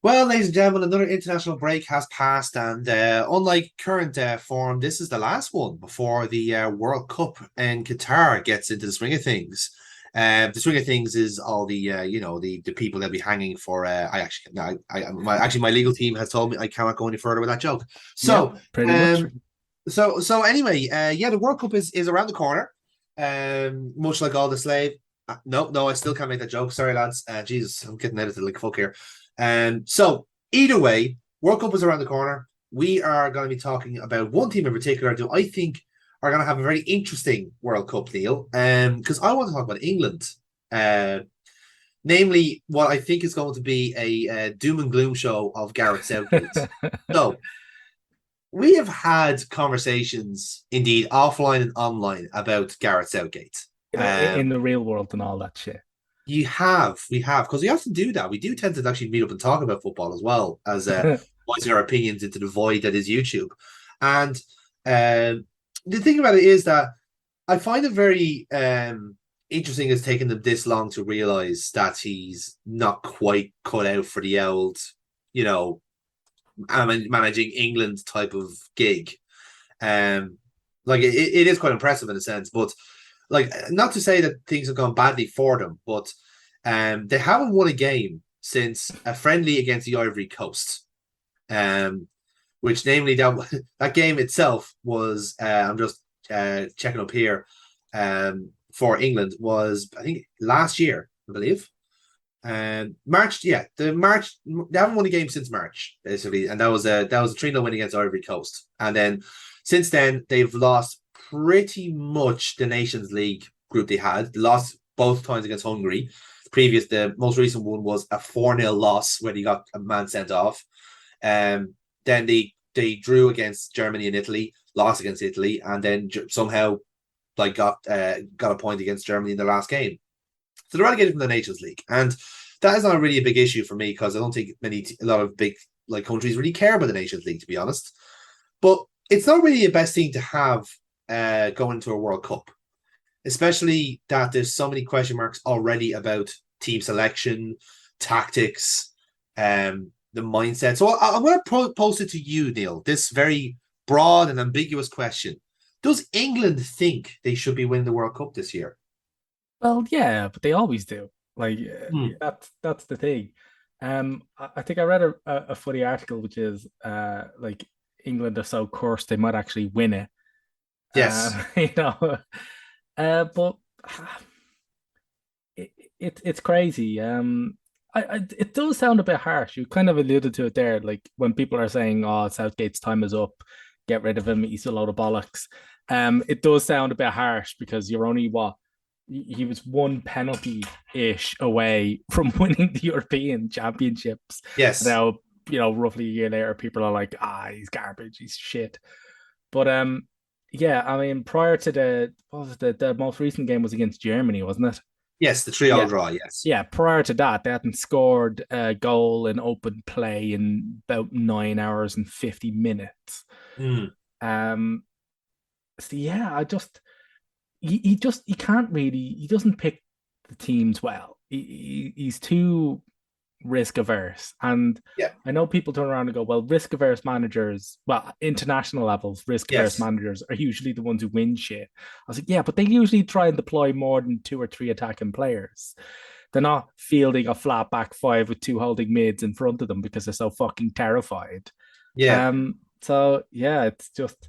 Well, ladies and gentlemen, another international break has passed, and unlike current form, this is the last one before the World Cup in Qatar gets into the swing of things. The swing of things is all the the people that'll be hanging for. I actually no, my legal team has told me I cannot go any further with that joke. Yep, So pretty much. um anyway, yeah, the World Cup is around the corner. Much like all the slave. No, I still can't make that joke. Sorry, lads. Jesus, I'm getting edited like fuck here. So either way, World Cup is around the corner. We are going to be talking about one team in particular who I think are going to have a very interesting World Cup, Neil. Because I want to talk about England. Uh, namely, what I think is going to be a doom and gloom show of Gareth Southgate. So we have had conversations, indeed, offline and online, about Gareth Southgate. In Um, the real world and all that shit. we have, because we often do that. We do tend to actually meet up and talk about football as well as voicing our opinions into the void that is YouTube. And the thing about it is that I find it very interesting it's taken them this long to realize that he's not quite cut out for the old, you know, managing England type of gig. Um, like it is quite impressive in a sense, but like not to say that things have gone badly for them, but they haven't won a game since a friendly against the Ivory Coast. Um, which namely that game itself was I'm just checking up here for England was I think last year, I believe. March, yeah, the March they haven't won a game since March, basically, and that was a 3-0 win against Ivory Coast. And then since then they've lost pretty much the Nations League group they had. They lost both times against Hungary. The most recent one was a 4-0 loss where they got a man sent off. Um then they drew against Germany and Italy, lost against Italy, and then somehow like got a point against Germany in the last game. So they're relegated from the Nations League, and that is not really a big issue for me because I don't think a lot of big like countries really care about the Nations League, to be honest. But it's not really the best thing to have going to a World Cup, especially that there's so many question marks already about team selection, tactics, the mindset. So I'm going to pose it to you, Neil. This very broad and ambiguous question: does England think they should be winning the World Cup this year? Well, yeah, but they always do. Like Hmm. that's the thing. I think I read a funny article which is like England are so cursed they might actually win it. Yes. You know, but it's crazy. It does sound a bit harsh. You kind of alluded to it there, like when people are saying, "Oh, Southgate's time is up, get rid of him. He's a load of bollocks." It does sound a bit harsh because you're only what he was one penalty ish away from winning the European Championships. Yes. Now, roughly a year later, people are like, "Ah, he's garbage. He's shit." But yeah, I mean, prior to what was the most recent game was against Germany, wasn't it? Yes, the trio Yeah, draw. Yes. yeah, prior to that, they hadn't scored a goal in open play in about 9 hours and 50 minutes. Mm. Um, so yeah, he can't really he doesn't pick the teams well. He's too risk averse. And Yeah. I know people turn around and go, well, risk averse managers, well, international levels, risk averse Yes. managers are usually the ones who win shit. I was like, yeah, but they usually try and deploy more than two or three attacking players. They're not fielding a flat back five with two holding mids in front of them because they're so fucking terrified. Yeah. So yeah, it's just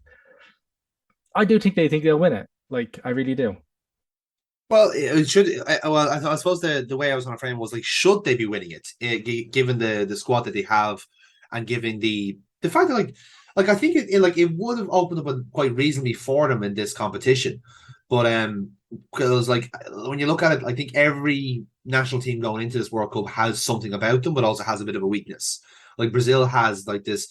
I do think they think they'll win it. Like I really do. Well, it should. Well, I suppose the way I was going to frame was like, should they be winning it, given the squad that they have, and given the fact that like I think it would have opened up quite reasonably for them in this competition, but because like when you look at it, I think every national team going into this World Cup has something about them, but also has a bit of a weakness. Like Brazil has like this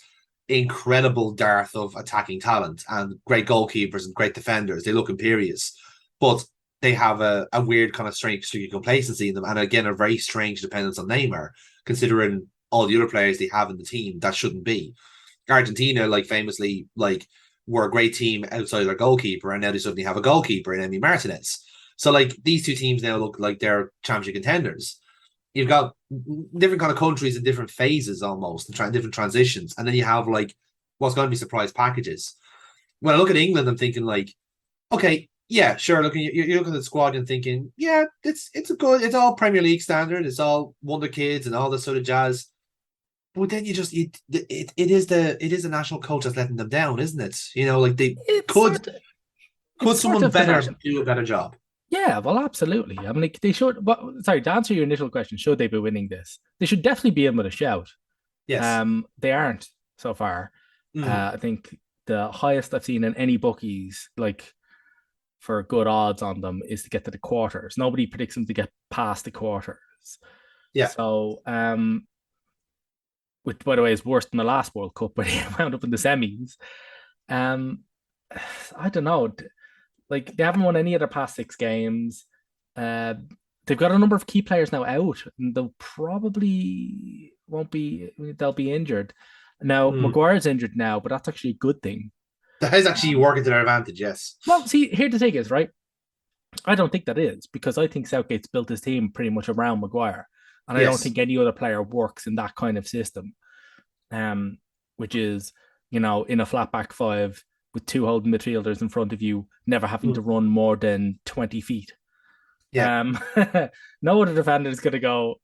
incredible dearth of attacking talent and great goalkeepers and great defenders. They look imperious, but they have a weird kind of strange streak of complacency in them, and again a very strange dependence on Neymar, considering all the other players they have in the team that shouldn't be. Argentina, like famously, like were a great team outside their goalkeeper, and now they suddenly have a goalkeeper in Emi Martinez. So like these two teams now look like they're championship contenders. you've got different kind of countries in different phases almost, and different transitions, and then you have like what's going to be surprise packages. When I look at England, I'm thinking like, okay, yeah, sure. Looking, you look at the squad and thinking, yeah, it's a good, it's all Premier League standard, it's all wonder kids and all this sort of jazz. But then you just it is the national coach that's letting them down, isn't it? You know, like they It's could sort of it's could sort someone of the better national. do a better job? Yeah, well, absolutely. I mean, like, they should. But sorry, to answer your initial question, should they be winning this? They should definitely be in with a shout. Yes. They aren't so far. Mm. I think the highest I've seen in any bookies, like for good odds on them, is to get to the quarters. Nobody predicts them to get past the quarters. Yeah. So, which by the way is worse than the last World Cup where they wound up in the semis. Um, I don't know. Like they haven't won any of their past six games. Uh, they've got a number of key players now out, and they'll probably won't be. They'll be injured. Now Mm. Maguire's injured now, but that's actually a good thing. That is actually Um, working to their advantage. Yes. well, see, here the thing is, right? I don't think that is because I think Southgate's built his team pretty much around Maguire, and I don't Yes. think any other player works in that kind of system. Um, which is in a flat back five with two holding midfielders in front of you, never having to Mm. run more than 20 feet. Yeah. No other defender is going to go,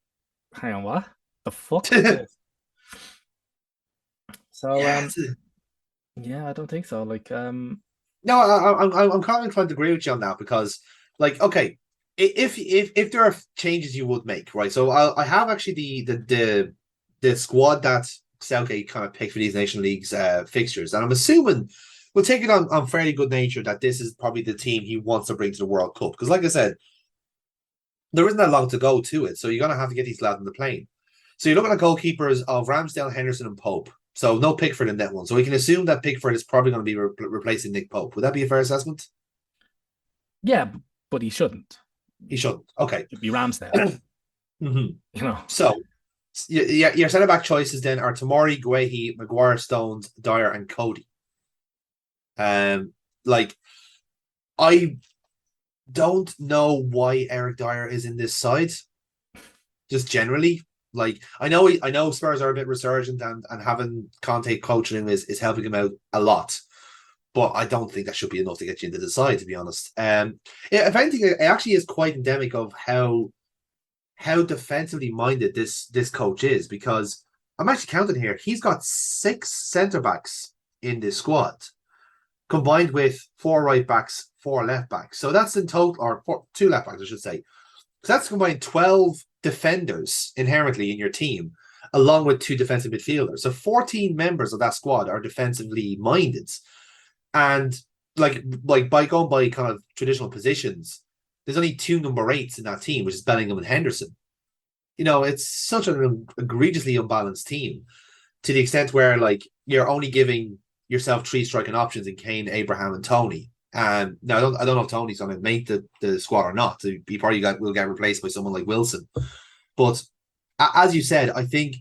hang on, what the fuck is this? So, Yeah. yeah, I don't think so. Like, No, I'm kind of inclined to agree with you on that because, like, okay, if there are changes you would make, right? So I have actually the squad that Southgate kind of picked for these Nation Leagues fixtures, and I'm assuming we'll take it on fairly good nature that this is probably the team he wants to bring to the World Cup because, like I said, there isn't that long to go to it, so you're gonna have to get these lads on the plane. So you're looking at goalkeepers of Ramsdale, Henderson, and Pope. So no Pickford in that one. So we can assume that Pickford is probably going to be replacing Nick Pope. Would that be a fair assessment? yeah, but he shouldn't. He shouldn't. Okay. It'd be Ramsdale, Mm-hmm. you know. So your centre back choices then are Tamori, Guehi, Maguire, Stones, Dyer, and Cody. Like I don't know why Eric Dyer is in this side. Just generally, like I know Spurs are a bit resurgent and having Conte coaching him is helping him out a lot. But I don't think that should be enough to get you into the side, to be honest. Yeah, if anything, it actually is quite endemic of how defensively minded this coach is because I'm actually counting here. He's got six centre backs in this squad, combined with four right backs, four left backs. So that's in total, or two left backs, I should say. So that's combined 12 defenders inherently in your team, along with two defensive midfielders. So 14 members of that squad are defensively minded. And like by going by kind of traditional positions, there's only two number eights in that team, which is Bellingham and Henderson. You know, it's such an egregiously unbalanced team to the extent where like you're only giving yourself three striking options in Kane, Abraham, and Tony. And now I don't know if Tony's going to make the squad or not. He probably will get replaced by someone like Wilson. But as you said, I think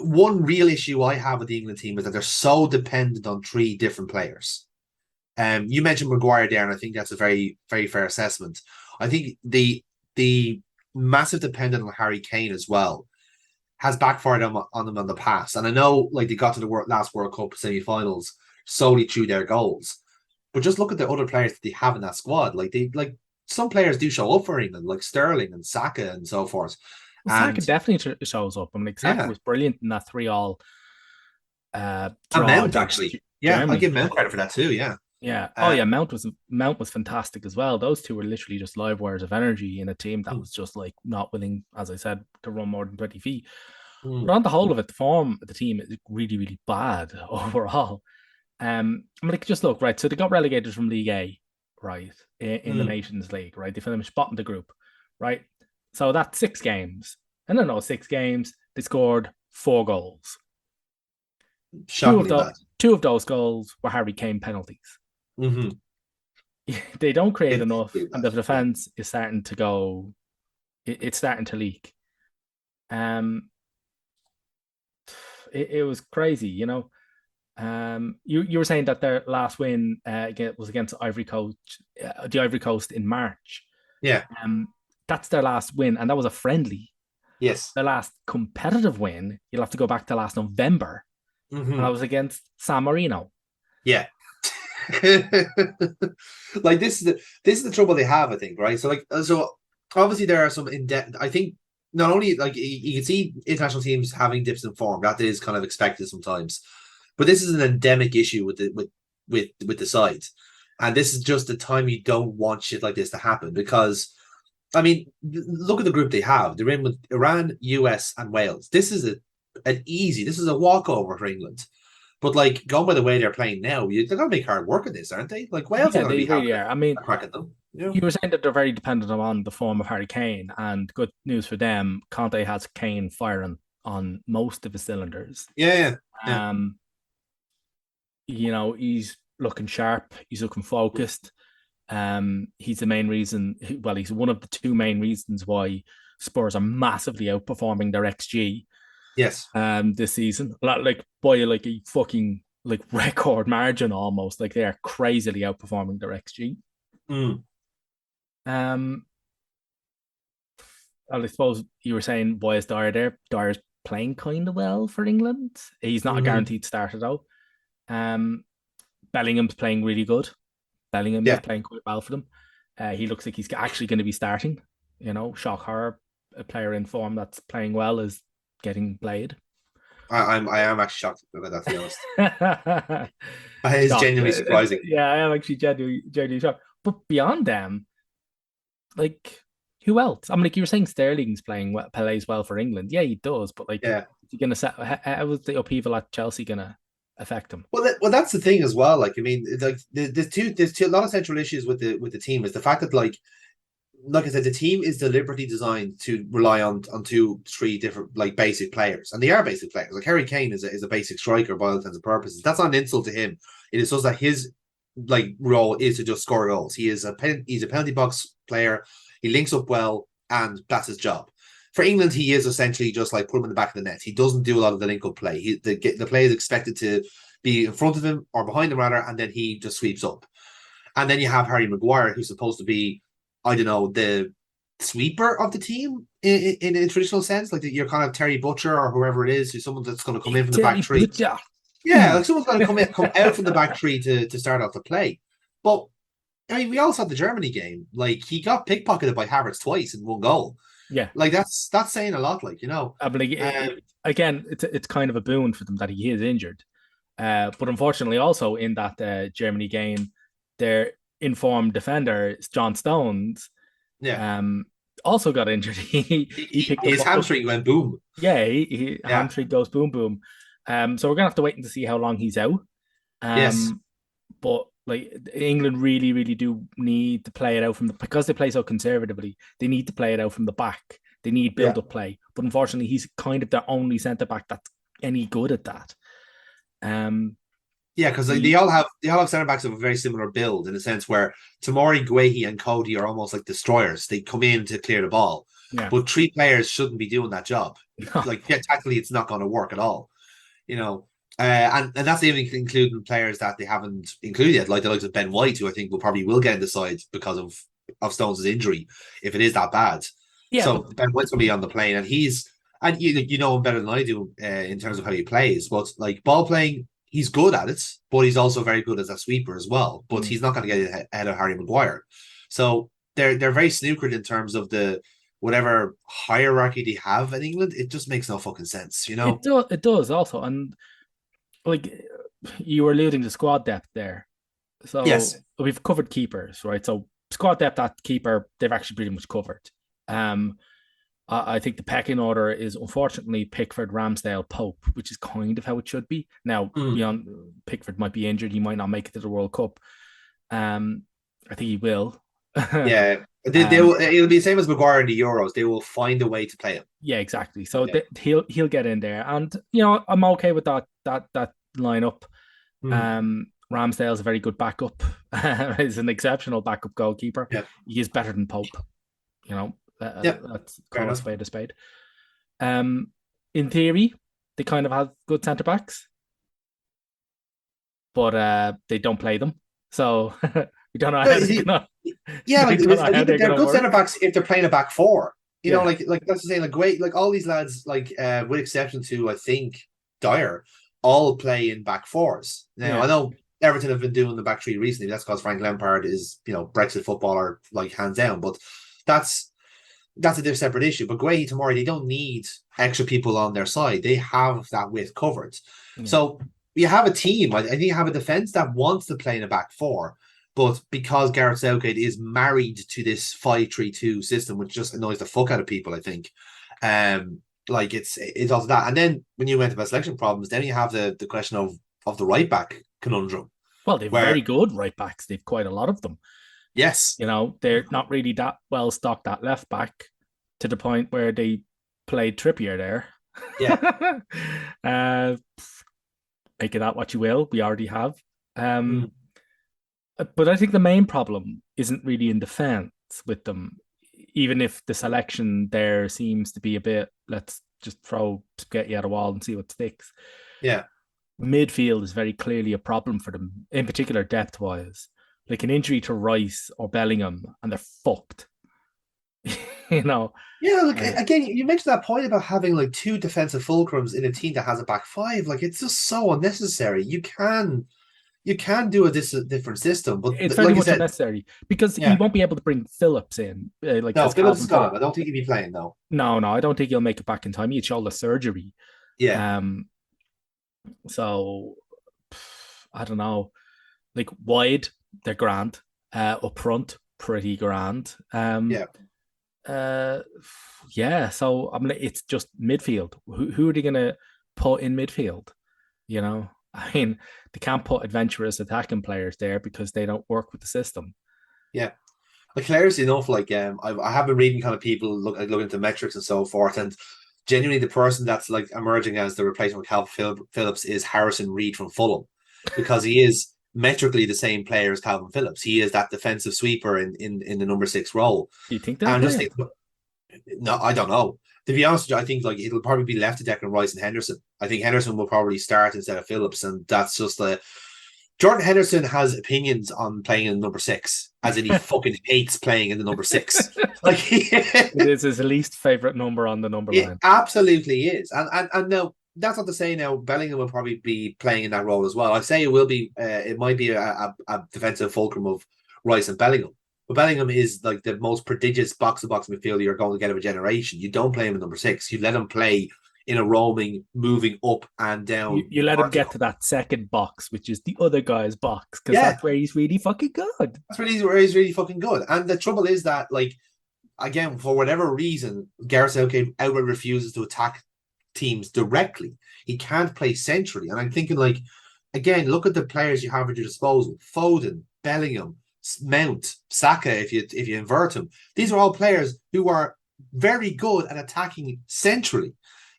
one real issue I have with the England team is that they're so dependent on three different players. You mentioned Maguire there, and I think that's a very, very fair assessment. I think the massive dependence on Harry Kane as well has backfired on them on the past. And I know, like they got to the last World Cup semi-finals solely through their goals, but just look at the other players that they have in that squad. Like some players do show up for England, like Sterling and Saka and so forth. Well, Saka And definitely shows up. I mean, like, Saka yeah, was brilliant in that 3-all and draw Mount against actually. Yeah, I Germany. give Mount credit for that too. Yeah. Yeah. Oh Uh, yeah, Mount was fantastic as well. Those two were literally just live wires of energy in a team that mm, was just like not willing, as I said, to run more than 20 feet. But mm, on the whole of it, the form of the team is really, really bad overall. I mean, like, just look, right. So they got relegated from League A, right, in the mm. Nations League, right? They finished bottom of the group, right? So that's 6 games. And in those 6 games, they scored 4 goals. Two of Shockingly the bad. two of those goals were Harry Kane penalties. Mm-hmm. They don't create It's enough, really and bad. the Yeah. defense is starting to go. It's starting to leak. Um, it was crazy, you know. You were saying that their last win was against Ivory Coast, the Ivory Coast in March. Yeah. Um, that's their last win, and that was a friendly. Yes. The last competitive win, you'll have to go back to last November, and I Hmm. was against San Marino. Yeah. Like this is the trouble they have, I think, right? So like so obviously there are some in depth. I think not only like you can see international teams having dips in form, that is kind of expected sometimes, but this is an endemic issue with with the sides, and this is just the time you don't want shit like this to happen because. I mean, look at the group they have. They're in with Iran, US, and Wales. This is an easy. This is a walkover for England. But like going by the way they're playing now, they're going to make hard work of this, aren't they? Like Wales are Yeah, going to they be having really are. I mean, a crack at them. You know? you were saying that they're very dependent on the form of Harry Kane, and good news for them, Conte has Kane firing on most of his cylinders. Yeah, yeah, yeah. Um, he's looking sharp, he's looking focused. He's the main reason, well, he's one of the two main reasons why Spurs are massively outperforming their XG Yes. this season. Like by like a fucking like record margin almost. Like they are crazily outperforming their XG. Mm. Um, I suppose you were saying why is Dyer there? Dyer's playing kind of well for England. He's not a Hmm. guaranteed starter though. Um, Bellingham's playing really good. Bellingham is Yeah. playing quite well for them. He looks like he's actually going to be starting. Shock horror, a player in form that's playing well is getting played. I am actually shocked about that, to be honest. It's Shocked. genuinely surprising. Yeah, I am actually genuinely shocked. But beyond them, like who else? I mean, like you were saying, Sterling's playing well, plays well for England. Yeah, he does. But like, Yeah. is he gonna set? How was the upheaval at Chelsea gonna affect him? Well, that's the thing as well. Like, I mean, like there's a lot of central issues with the team is the fact that like I said, the team is deliberately designed to rely on two, three different like basic players, and they are basic players. Like Harry Kane is a basic striker by all intents and purposes. That's not an insult to him. It is just that his like role is to just score goals. He's a penalty box player. He links up well, and that's his job. For England, he is essentially just like put him in the back of the net. He doesn't do a lot of the link up play. The play is expected to be in front of him or behind him rather, and then he just sweeps up. And then you have Harry Maguire, who's supposed to be, I don't know, the sweeper of the team in a traditional sense. Like you're kind of Terry Butcher or whoever it is, who's someone that's going to come in from the back Terry three. Butcher. Yeah, like someone's going to come out from the back three to start off the play. But I mean, we also had the Germany game. Like he got pickpocketed by Havertz twice in one goal. Yeah, Like that's saying a lot. Like you know, I mean, um, again, it's kind of a boon for them that he is injured. But unfortunately, also in that Germany game, their informed defender, John Stones, yeah, um, also got injured. He picked the his ball up. hamstring went boom. Yeah, he Yeah. hamstring goes boom boom. So we're gonna have to wait to see how long he's out. Yes. Um, but like England really, really do need to play it out from because they play so conservatively. They need to play it out from the back. They need Yeah. build up play. But unfortunately, he's kind of the only centre back that's any good at that. Um, Yeah, because he, they all have centre backs of a very similar build in a sense where Tamori, Guehi, and Cody are almost like destroyers. They come in to clear the ball, yeah, but three players shouldn't be doing that job. no, Like, yeah, tactically, it's not going to work at all. You know, and that's even including players that they haven't included yet, like the likes of Ben White, who I think will get in the side because of Stones' injury if it is that bad. yeah, So but Ben White's going to be on the plane, and you know him better than I do in terms of how he plays. But like ball playing, he's good at it, but he's also very good as a sweeper as well. But mm, he's not going to get ahead of Harry Maguire. So they're very snookered in terms of the whatever hierarchy they have in England. It just makes no fucking sense, you know. it does also, and like you were alluding to squad depth there. Yes. So we've covered keepers, right? So squad depth at keeper, they've actually pretty much covered. Um, I think the pecking order is unfortunately Pickford, Ramsdale, Pope, which is kind of how it should be. Now, Mm. beyond Pickford might be injured, he might not make it to the World Cup. I think he will. Yeah. um, It'll be the same as Maguire in the Euros. They will find a way to play him. yeah, exactly. So Yeah. he'll get in there, and I'm okay with that lineup. Mm. Ramsdale's a very good backup. He's an exceptional backup goalkeeper. Yeah. He is better than Pope. Yeah. Let's Fair call a enough. spade a spade. Um, in theory, they kind of have good centre backs, but they don't play them. So we don't know No, how they're gonna yeah, we like don't know how they're they're gonna good centre work. backs if they're playing a back four. Yeah, like that's the saying, like great, like all these lads, like with exception to I think Dyer, all play in back fours. Now I yeah, know Everton have been doing the back three recently. That's because Frank Lampard is Brexit footballer like hands down, but that's that's a different separate issue. But Guehi tomorrow, they don't need extra people on their side. They have that width covered. yeah. So you have a team. I think you have a defense that wants to play in a back four. But because Gareth Southgate is married to this 5-3-2 system, which just annoys the fuck out of people, I think. Like it's also that. And then when you went about selection problems, then you have the question of the right back conundrum. Well, they've Where very good right backs. They've quite a lot of them. yes, They're not really that well stocked at left back to the point where they played Trippier there. yeah, uh, Make it that what you will. We already have. mm, Um, but I think the main problem isn't really in defense with them, even if the selection there seems to be a bit, let's just throw spaghetti at a wall and see what sticks. yeah. Midfield is very clearly a problem for them, in particular depth wise. Like an injury to Rice or Bellingham, and they're fucked. you know, Yeah, look uh, again. You mentioned that point about having like two defensive fulcrums in a team that has a back five. Like it's just so unnecessary. You can do a different system, but it's very like you much said, unnecessary because he yeah. won't be able to bring Phillips in, like No, as Phillips is Calvin Phillips. gone. I don't think he'd be playing though. No, I don't think he'll make it back in time. He had shoulder surgery. Yeah, Um, so I don't know. Like wide, they're grand. Up front, pretty grand. yeah. Uh, yeah. So I mean, it's just midfield. Who are they gonna put in midfield? I mean, they can't put adventurous attacking players there because they don't work with the system. Yeah. Like hilariously enough, like I have been reading kind of people look into metrics and so forth, and genuinely the person that's like emerging as the replacement of Calvin Phillips is Harrison Reed from Fulham, because he is metrically the same player as Calvin Phillips. He is that defensive sweeper in the number six role. Do you think they'll And I'm play just him? thinking, no, I don't know. To be honest with you, I think like it'll probably be left to Declan Rice and Henderson. I think Henderson will probably start instead of Phillips, and that's just the Jordan Henderson has opinions on playing in number six, as in he fucking hates playing in the number six. Like It is his least favorite number on the number it line. absolutely is, and now that's not to say now Bellingham will probably be playing in that role as well. I say it will be. It might be a defensive fulcrum of Rice and Bellingham. But Bellingham is like the most prodigious box to box midfielder you're going to get of a generation. You don't play him in number six. You let him play in a roaming, moving up and You, down you let him get vertical. to that second box, which is the other guy's box, because Yeah, that's where he's really fucking good. that's where he's really fucking good. And the trouble is that, like, again, for whatever reason, Gareth Southgate outright refuses to attack teams directly. He can't play centrally. And I'm thinking, like, again, look at the players you have at your disposal: Foden, Bellingham, Mount, Saka. If you invert him, these are all players who are very good at attacking centrally.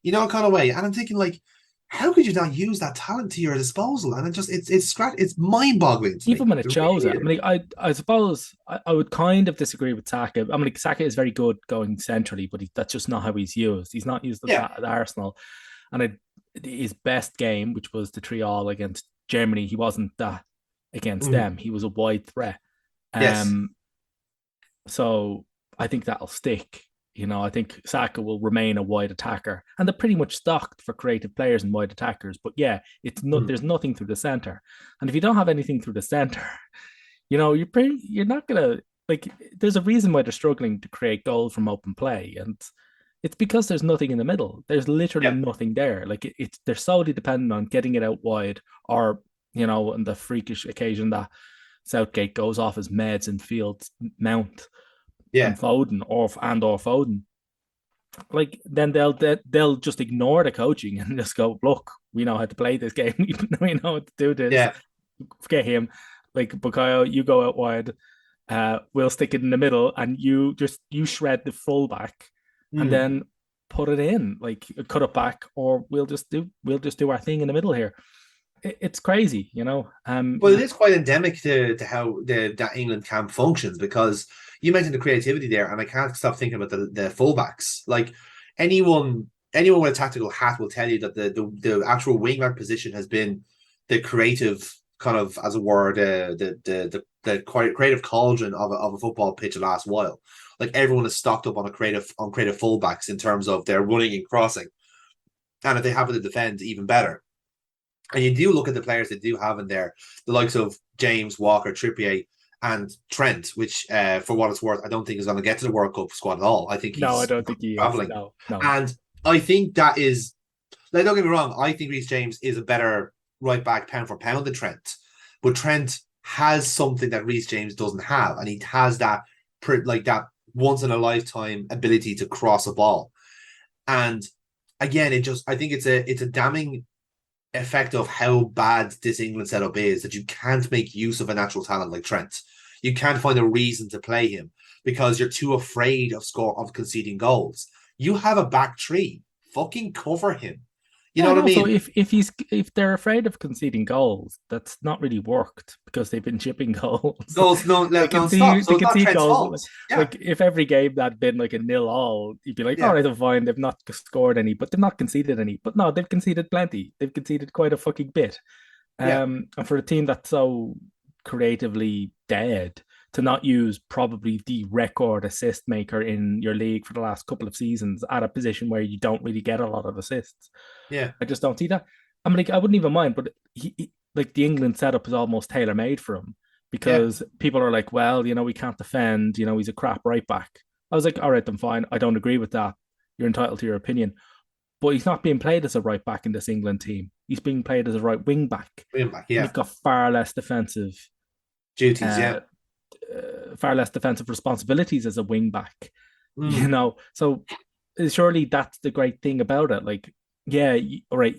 Kind of way. And I'm thinking, like, how could you not use that talent to your disposal? And it's mind boggling to me. Even when it It shows really it, I is. mean, I suppose I would kind of disagree with Saka. I mean, Saka is very good going centrally, but that's just not how he's used. He's not used Yeah. at Arsenal, and his best game, which was the 3-3 against Germany, he wasn't that against Mm. them. He was a wide threat. Yes. Um, so I think that'll stick. I think Saka will remain a wide attacker, and they're pretty much stocked for creative players and wide attackers. But yeah, it's not. Mm. There's nothing through the center, and if you don't have anything through the center, you're not gonna like. There's a reason why they're struggling to create goals from open play, and it's because there's nothing in the middle. There's literally Yeah. nothing there. Like it's they're solely dependent on getting it out wide, or on the freakish occasion that Southgate goes off his meds and fields Mount Yeah. and Foden or Foden, like then they'll just ignore the coaching and just go, look, we know how to play this game. We know how to do this. Yeah. Forget him. Like Bukayo, you go out wide. We'll stick it in the middle, and you shred the fullback, and Mm. then put it in, like cut it back, or we'll just do our thing in the middle here. It's crazy. Well, it is quite endemic to how that England camp functions, because you mentioned the creativity there, and I can't stop thinking about the fullbacks. Like anyone with a tactical hat will tell you that the actual wingback position has been the creative kind of, as a word, the creative cauldron of a football pitch the last while. Like everyone is stocked up on creative fullbacks in terms of their running and crossing, and if they have it to defend, even better. And you do look at the players they do have in there, the likes of James, Walker, Trippier, and Trent, which, for what it's worth, I don't think is going to get to the World Cup squad at all. I think No, I he's don't think he is. traveling. No, no. And I think that is, like, don't get me wrong, I think Reece James is a better right back pound for pound than Trent. But Trent has something that Reece James doesn't have. And he has that, like, that once in a lifetime ability to cross a ball. And again, I think it's a damning effect of how bad this England setup is that you can't make use of a natural talent like Trent. You can't find a reason to play him because you're too afraid of conceding goals. You have a back three. Fucking cover him. You Yeah, know and what I also mean? if they're afraid of conceding goals, that's not really worked because they've been chipping goals. Goals no they non-stop. concede So they it's not concede Trent's goals fault. Yeah. like if every game that been like a 0-0, you'd be like, all Yeah. right, they're fine. They've not scored any, but they've not conceded any. But no, they've conceded plenty. They've conceded quite a fucking bit. Yeah. And for a team that's so creatively dead to not use probably the record assist maker in your league for the last couple of seasons at a position where you don't really get a lot of assists. Yeah. I just don't see that. I'm like, I wouldn't even mind, but like the England setup is almost tailor made for him Yeah. because people are like, well, we can't defend. He's a crap right back. I was like, all right, then fine. I don't agree with that. You're entitled to your opinion. But he's not being played as a right back in this England team. He's being played as a right wing back. Bring him back. And Yeah. you've got Duties. Yeah. uh, far less defensive responsibilities as a wing back. Mm. So surely that's the great thing about it. Like, yeah, all right,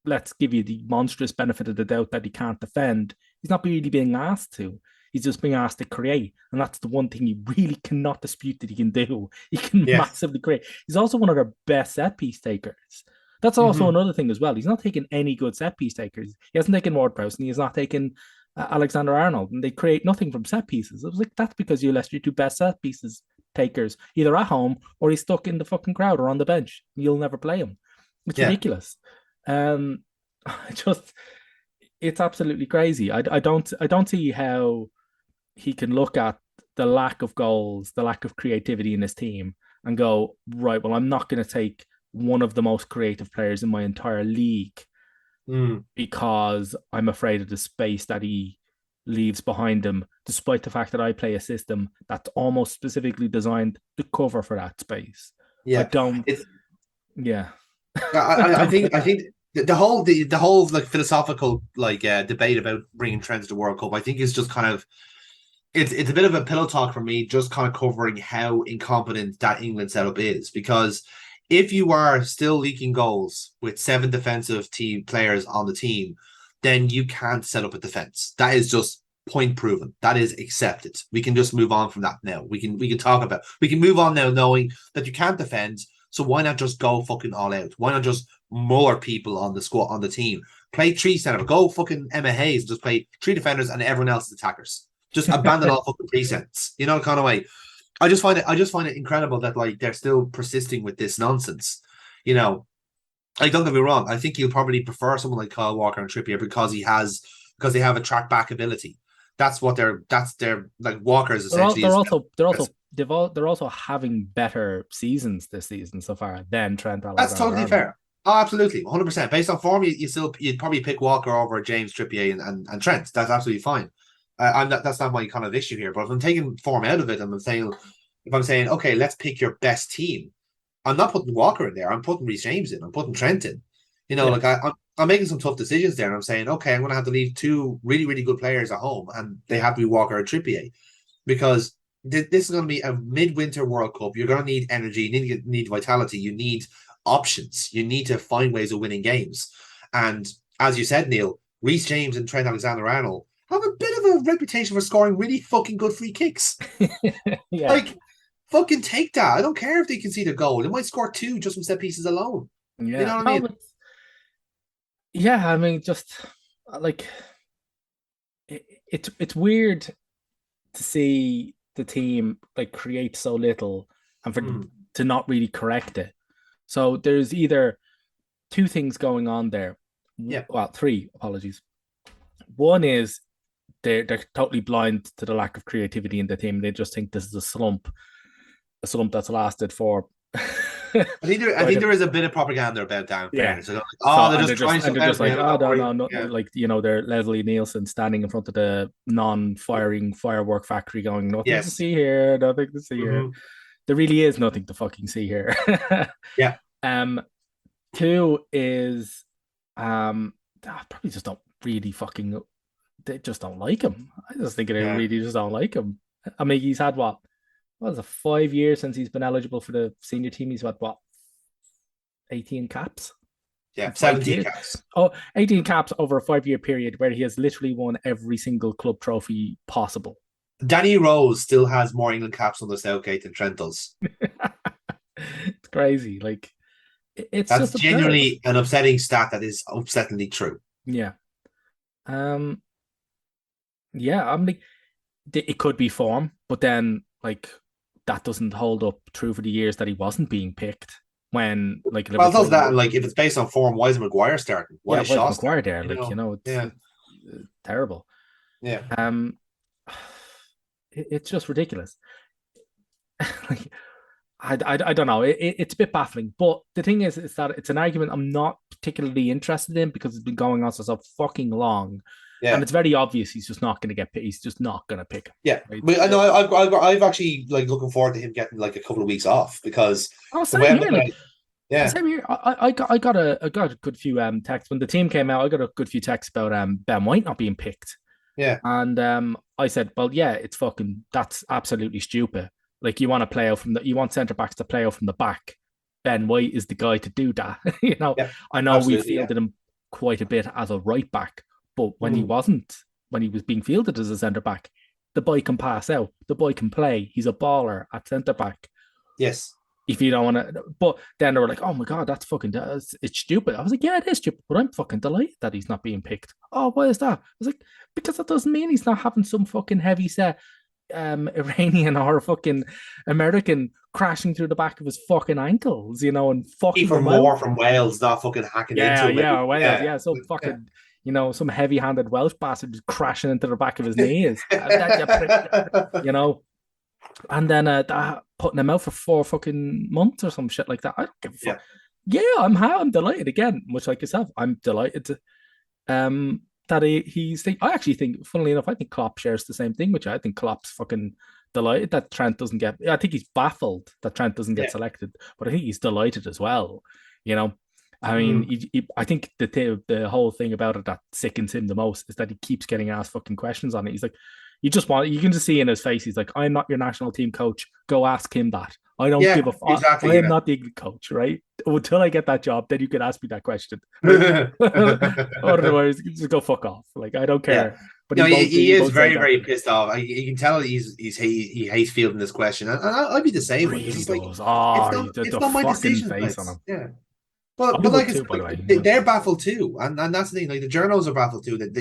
let's give you the monstrous benefit of the doubt that he can't defend. He's not really being asked to. He's just being asked to create. And that's the one thing you really cannot dispute that he can do. He can Yeah. massively create. He's also one of their best set piece takers. That's also Mm-hmm. another thing as well. He's not taking any good set piece takers. He hasn't taken Ward Prowse and he has not taken Alexander Arnold. And they create nothing from set pieces. I was like, that's because you left your two best set pieces takers either at home or he's stuck in the fucking crowd or on the bench. You'll never play him. It's Yeah. ridiculous. I just it's absolutely crazy. I don't see how he can look at the lack of goals, the lack of creativity in his team, and go, right, well, I'm not going to take one of the most creative players in my entire league Mm. because I'm afraid of the space that he leaves behind him, despite the fact that I play a system that's almost specifically designed to cover for that space. I Yeah. don't, It's yeah. I I don't think get I that. think the whole like philosophical like debate about bringing Trent to the World Cup I think is just kind of it's a bit of a pillow talk for me, just kind of covering how incompetent that England setup is. Because if you are still leaking goals with seven defensive team players on the team, then you can't set up a defense. That is just point proven. That is accepted. We can just move on from that now. We can move on now knowing that you can't defend. So why not just go fucking all out? Why not just more people on the squad on the team? Play three center, go fucking Emma Hayes, just play three defenders and everyone else is attackers. Just abandon all fucking presets. You know, kind of way. I just find it incredible that like they're still persisting with this nonsense. You know, like don't get me wrong. I think you'll probably prefer someone like Kyle Walker and Trippier because they have a track back ability. That's their like Walker's They're all, essentially they're is also they're also they're also having better seasons this season so far than Trent that's Alexander totally Arnold. fair. Oh, absolutely, 100%. Based on form, you'd probably pick Walker over James Trippier and Trent. That's absolutely fine. That's not my kind of issue here. But if I'm taking form out of it and if I'm saying okay, let's pick your best team, I'm not putting Walker in there. I'm putting Reece James in. I'm putting Trent in. You know, Yeah, like I'm making some tough decisions there. And I'm saying okay, I'm going to have to leave two really really good players at home, and they have to be Walker or Trippier because this is going to be a midwinter World Cup. You're going to need energy. You need vitality. You need options. You need to find ways of winning games. And as you said, Neil, Reece James and Trent Alexander-Arnold have a bit of a reputation for scoring really fucking good free kicks. yeah, Like, fucking take that. I don't care if they concede a goal. They might score two just from set pieces alone. You yeah. know what I No, mean? but yeah, I mean, just like it's weird to see the team like create so little and for Mm, to not really correct it. So there's either two things going on there. yeah. Well, three apologies. One is they're totally blind to the lack of creativity in the team. They just think this is a slump that's lasted for I quite think a there is a bit of propaganda about that. In yeah. fairness, so like, So oh, they're just trying and they're something just out like, now. oh Don't no, worry. no, no, Yeah. like they're Leslie Nielsen standing in front of the non-firing firework factory, going, nothing to Yes. see here, nothing to see here. Hmm. There really is nothing to fucking see here. Yeah. um, two is I probably just don't really fucking. They just don't like him. I just think they Yeah. really just don't like him. I mean, he's had what was it, 5 years since he's been eligible for the senior team. He's had what 18 caps Yeah. in 5 17 years. caps. Oh, 18 caps over a 5 year period where he has literally won every single club trophy possible. Danny Rose still has more England caps on the Southgate than Trent does. It's crazy. Like it's That's just absurd. genuinely an upsetting stat that is upsettingly true. Yeah. Um. Yeah. I'm like, it could be form, but then like that doesn't hold up true for the years that he wasn't being picked when like Well, it does Liverpool. that, and like if it's based on form, why is Maguire starting? Why Yeah, is why is Shaw Maguire starting? there? Like, it's Yeah, terrible. yeah. Um, it's just ridiculous. Like, I don't know. It's a bit baffling. But the thing is that it's an argument I'm not particularly interested in because it's been going on for so fucking long, and Yeah, it's very obvious he's just not going to get picked. He's just not going to pick him. yeah. Right? But I know I've actually like looking forward to him getting like a couple of weeks off because Oh, the way same I'm here. looking at Like, it, yeah, same here. I got a good few texts when the team came out. I got a good few texts about Ben White not being picked. yeah, And I said, well, yeah, it's fucking that's absolutely stupid. Like you want to play out from you want centre backs to play out from the back. Ben White is the guy to do that. yeah, I know we absolutely, yeah. fielded him quite a bit as a right back, but Mm, when he was being fielded as a centre back, the boy can pass out, the boy can play. He's a baller at centre back. yes. If you don't want to, but then they were like, "Oh my god, it's stupid." I was like, "Yeah, it is stupid," but I'm fucking delighted that he's not being picked. Oh, why is that? I was like, because that doesn't mean he's not having some fucking heavy set Iranian or fucking American crashing through the back of his fucking ankles, and fucking Kiefer them out. Moore from Wales not fucking hacking into Yeah, him. yeah, Maybe. Wales, Yeah, yeah, some yeah. fucking, some heavy-handed Welsh bastard just crashing into the back of his knees. You know, and then putting him out for 4 fucking months or some shit like that. I don't give a fuck. Yeah. Yeah, I'm delighted again, much like yourself. I'm delighted that I actually think, funnily enough, I think Klopp shares the same thing, which I think Klopp's fucking delighted that Trent doesn't get. I think he's baffled that Trent doesn't get Yeah. selected, but I think he's delighted as well. You know, I mean, Mm. I think the whole thing about it that sickens him the most is that he keeps getting asked fucking questions on it. He's like, you can just see in his face, he's like, I'm not your national team coach. Go ask him that. I don't Yeah, give a fuck. I exactly. am Yeah. not the England coach, right? Until I get that job, then you can ask me that question, right? Otherwise, you just go fuck off. Like, I don't Yeah. care. But No, he he is won't say very, that. very pissed off. You can tell he hates fielding this question, and I'd be the same way. It's Really just like does. Oh, it's the not my fucking decision, face on guys. him. Yeah, I but would like I too, said, by the like, way. Yeah. they're baffled too, and that's the thing. Like the journals are baffled too. That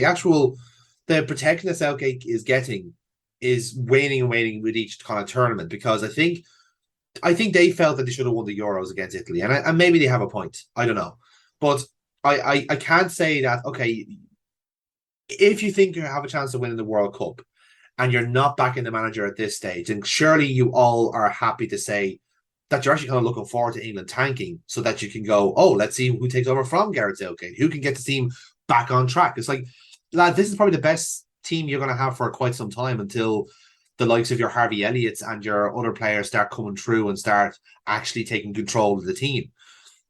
the protection that Southgate is getting is waning and waning with each kind of tournament because I think they felt that they should have won the Euros against Italy, and maybe they have a point. I don't know, but I can't say that. Okay, if you think you have a chance to win in the World Cup and you're not backing the manager at this stage, and surely you all are happy to say that you're actually kind of looking forward to England tanking so that you can go, oh, let's see who takes over from Gareth Southgate, who can get the team back on track. It's like, lad, this is probably the best team you're going to have for quite some time until the likes of your Harvey Elliott's and your other players start coming through and start actually taking control of the team.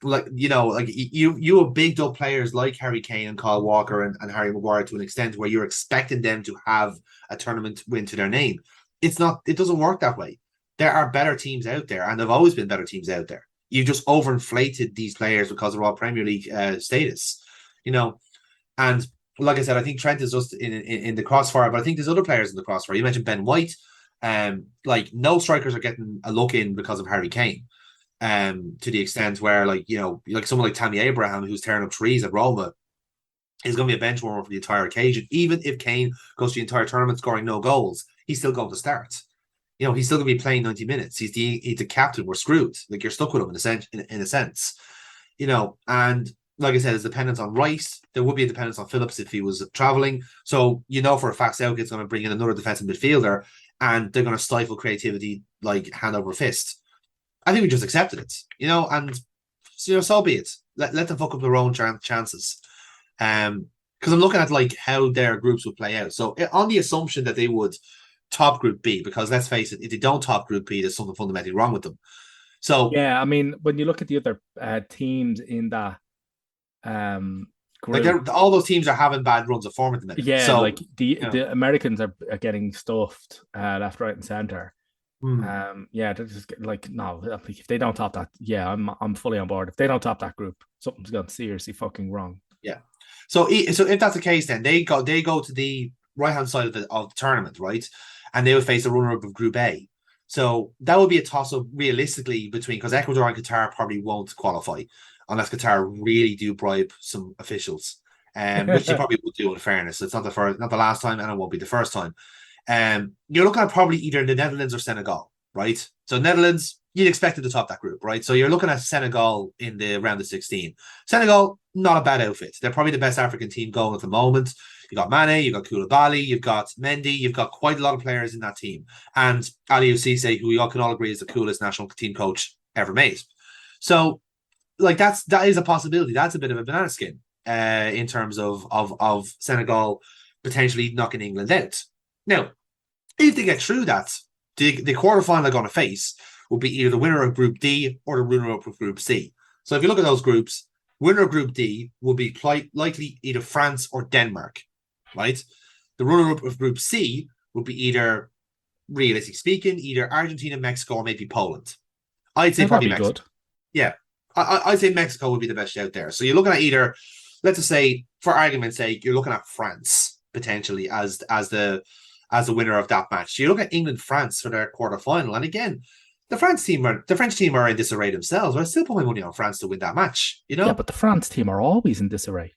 Like you have bigged up players like Harry Kane and Kyle Walker and Harry Maguire to an extent where you're expecting them to have a tournament win to their name. It doesn't work that way. There are better teams out there, and there've always been better teams out there. You've just overinflated these players because of all Premier League status, you know. And like I said, I think Trent is just in the crossfire, but I think there's other players in the crossfire. You mentioned Ben White. Like no strikers are getting a look in because of Harry Kane to the extent where like someone like Tammy Abraham who's tearing up trees at Roma is going to be a bench warmer for the entire occasion. Even if Kane goes the entire tournament scoring no goals, he's still going to start. He's still going to be playing 90 minutes. He's the captain. We're screwed. Like you're stuck with him in a sense. In a sense, and like I said, there's dependence on Rice. There would be a dependence on Phillips if he was traveling. So you know for a fact Southgate's going to bring in another defensive midfielder, and they're going to stifle creativity like hand over fist. I think we just accepted it, and so be it. Let them fuck up their own chances. Because I'm looking at like how their groups would play out. So on the assumption that they would top Group B, because let's face it, if they don't top Group B, there's something fundamentally wrong with them. So Yeah, I mean, when you look at the other teams in that um, like group, all those teams are having bad runs of form at the minute. yeah, So like the you know, the Americans are getting stuffed left, right, and center. hmm. Yeah, they're just like no, like if they don't top that, yeah, I'm fully on board. If they don't top that group, something's gone seriously fucking wrong. Yeah. So if that's the case, then they go to the right hand side of the tournament, right? And they would face the runner up of Group A. So that would be a toss up realistically between because Ecuador and Qatar probably won't qualify unless Qatar really do bribe some officials, which they probably will do in fairness. It's not the first, not the last time, and it won't be the first time. You're looking at probably either the Netherlands or Senegal, right? So Netherlands, you'd expect it to top that group, right? So you're looking at Senegal in the round of 16. Senegal, not a bad outfit. They're probably the best African team going at the moment. You got Mane, you got Koulibaly, you've got Mendy, you've got quite a lot of players in that team, and Ali Cisse, who we all can all agree is the coolest national team coach ever made. So, like that is a possibility. That's a bit of a banana skin in terms of Senegal potentially knocking England out. Now, if they get through that, the quarterfinal they're going to face will be either the winner of Group D or the winner of Group C. So if you look at those groups, winner of Group D will be likely either France or Denmark, right? The runner-up of Group C will be either, realistically speaking, either Argentina, Mexico, or maybe Poland. I'd say Yeah, that'd probably be Mexico. good. Yeah, I'd say Mexico would be the best shout there. So you're looking at either, let's just say, for argument's sake, you're looking at France potentially as the winner of that match. So you look at England France for their quarterfinal, and again, the French team are in disarray themselves. But I still put my money on France to win that match. Yeah, but the France team are always in disarray.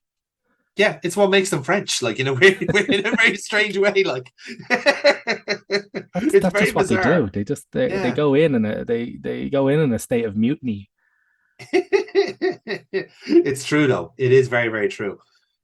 Yeah, it's what makes them French. Like in a weird, in a very strange way. Like it's That's very just what they do. bizarre. They Yeah. go in and they go in a state of mutiny. It's true though. It is very, very true.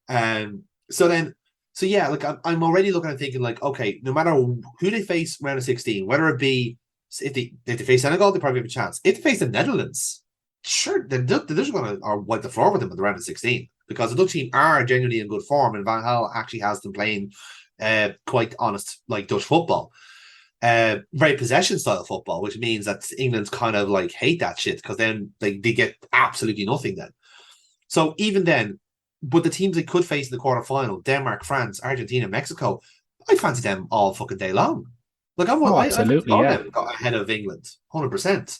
Um, so then, so yeah, like I'm already looking at thinking like, okay, no matter who they face round of 16, whether it be if they face Senegal, they probably have a chance. If they face the Netherlands, sure, they're just going to wipe the floor with them at the round of 16 because the Dutch team are genuinely in good form, and Van Gaal actually has them playing quite honest like Dutch football. Very possession style football, which means that England's kind of like hate that shit because then they get absolutely nothing then. So even then, but the teams they could face in the quarterfinal, Denmark, France, Argentina, Mexico, I fancy them all fucking day long. Like Oh, I fancy absolutely, all of yeah. them got ahead of England, 100%.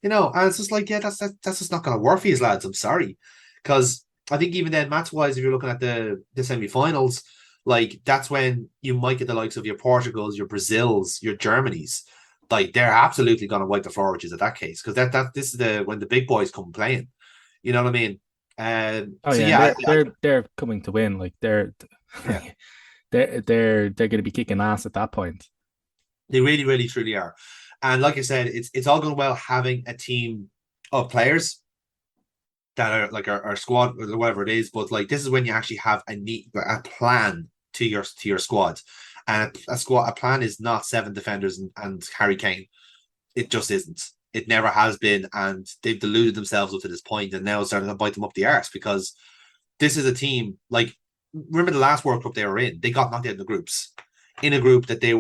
And it's just like, yeah, that's just not going to work for you, lads. I'm sorry, because I think even then, match wise, if you're looking at the semi-finals, like that's when you might get the likes of your Portugals, your Brazils, your Germanys. Like they're absolutely going to wipe the floor with you at that case because this is the when the big boys come playing. You know what I mean? Oh So yeah, and yeah, they're coming to win. Like yeah, they're going to be kicking ass at that point. they really, really, truly are. And like I said, it's all going well having a team of players that are like our squad or whatever it is. But like this is when you actually have a plan to your squad, and a plan is not seven defenders and Harry Kane. It just isn't. It never has been, and they've deluded themselves up to this point, and now it's starting to bite them up the arse because this is a team like remember the last World Cup they were in. They got knocked out in the groups, in a group that they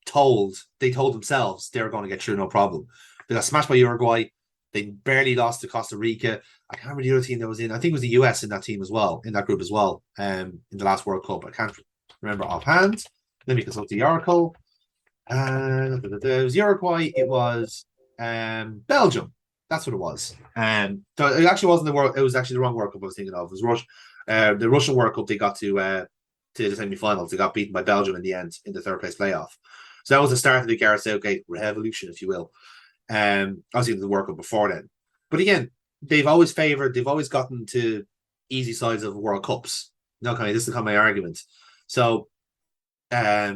told themselves they were going to get through no problem. They got smashed by Uruguay. They barely lost to Costa Rica. I can't remember the other team that was in. I think it was the US in that team as well, in that group as well. In the last World Cup, I can't remember offhand. Let me consult the article. It was Uruguay. It was Belgium. That's what it was. So it actually wasn't the world. It was actually the wrong World Cup I was thinking of. It was the Russian World Cup. They got to the semi-finals. They got beaten by Belgium in the end in the third place playoff. So that was the start of the Gareth Southgate revolution, if you will. Obviously the World Cup before then. But again, they've always gotten to easy sides of World Cups. No, kind of this is kind of my argument. So, but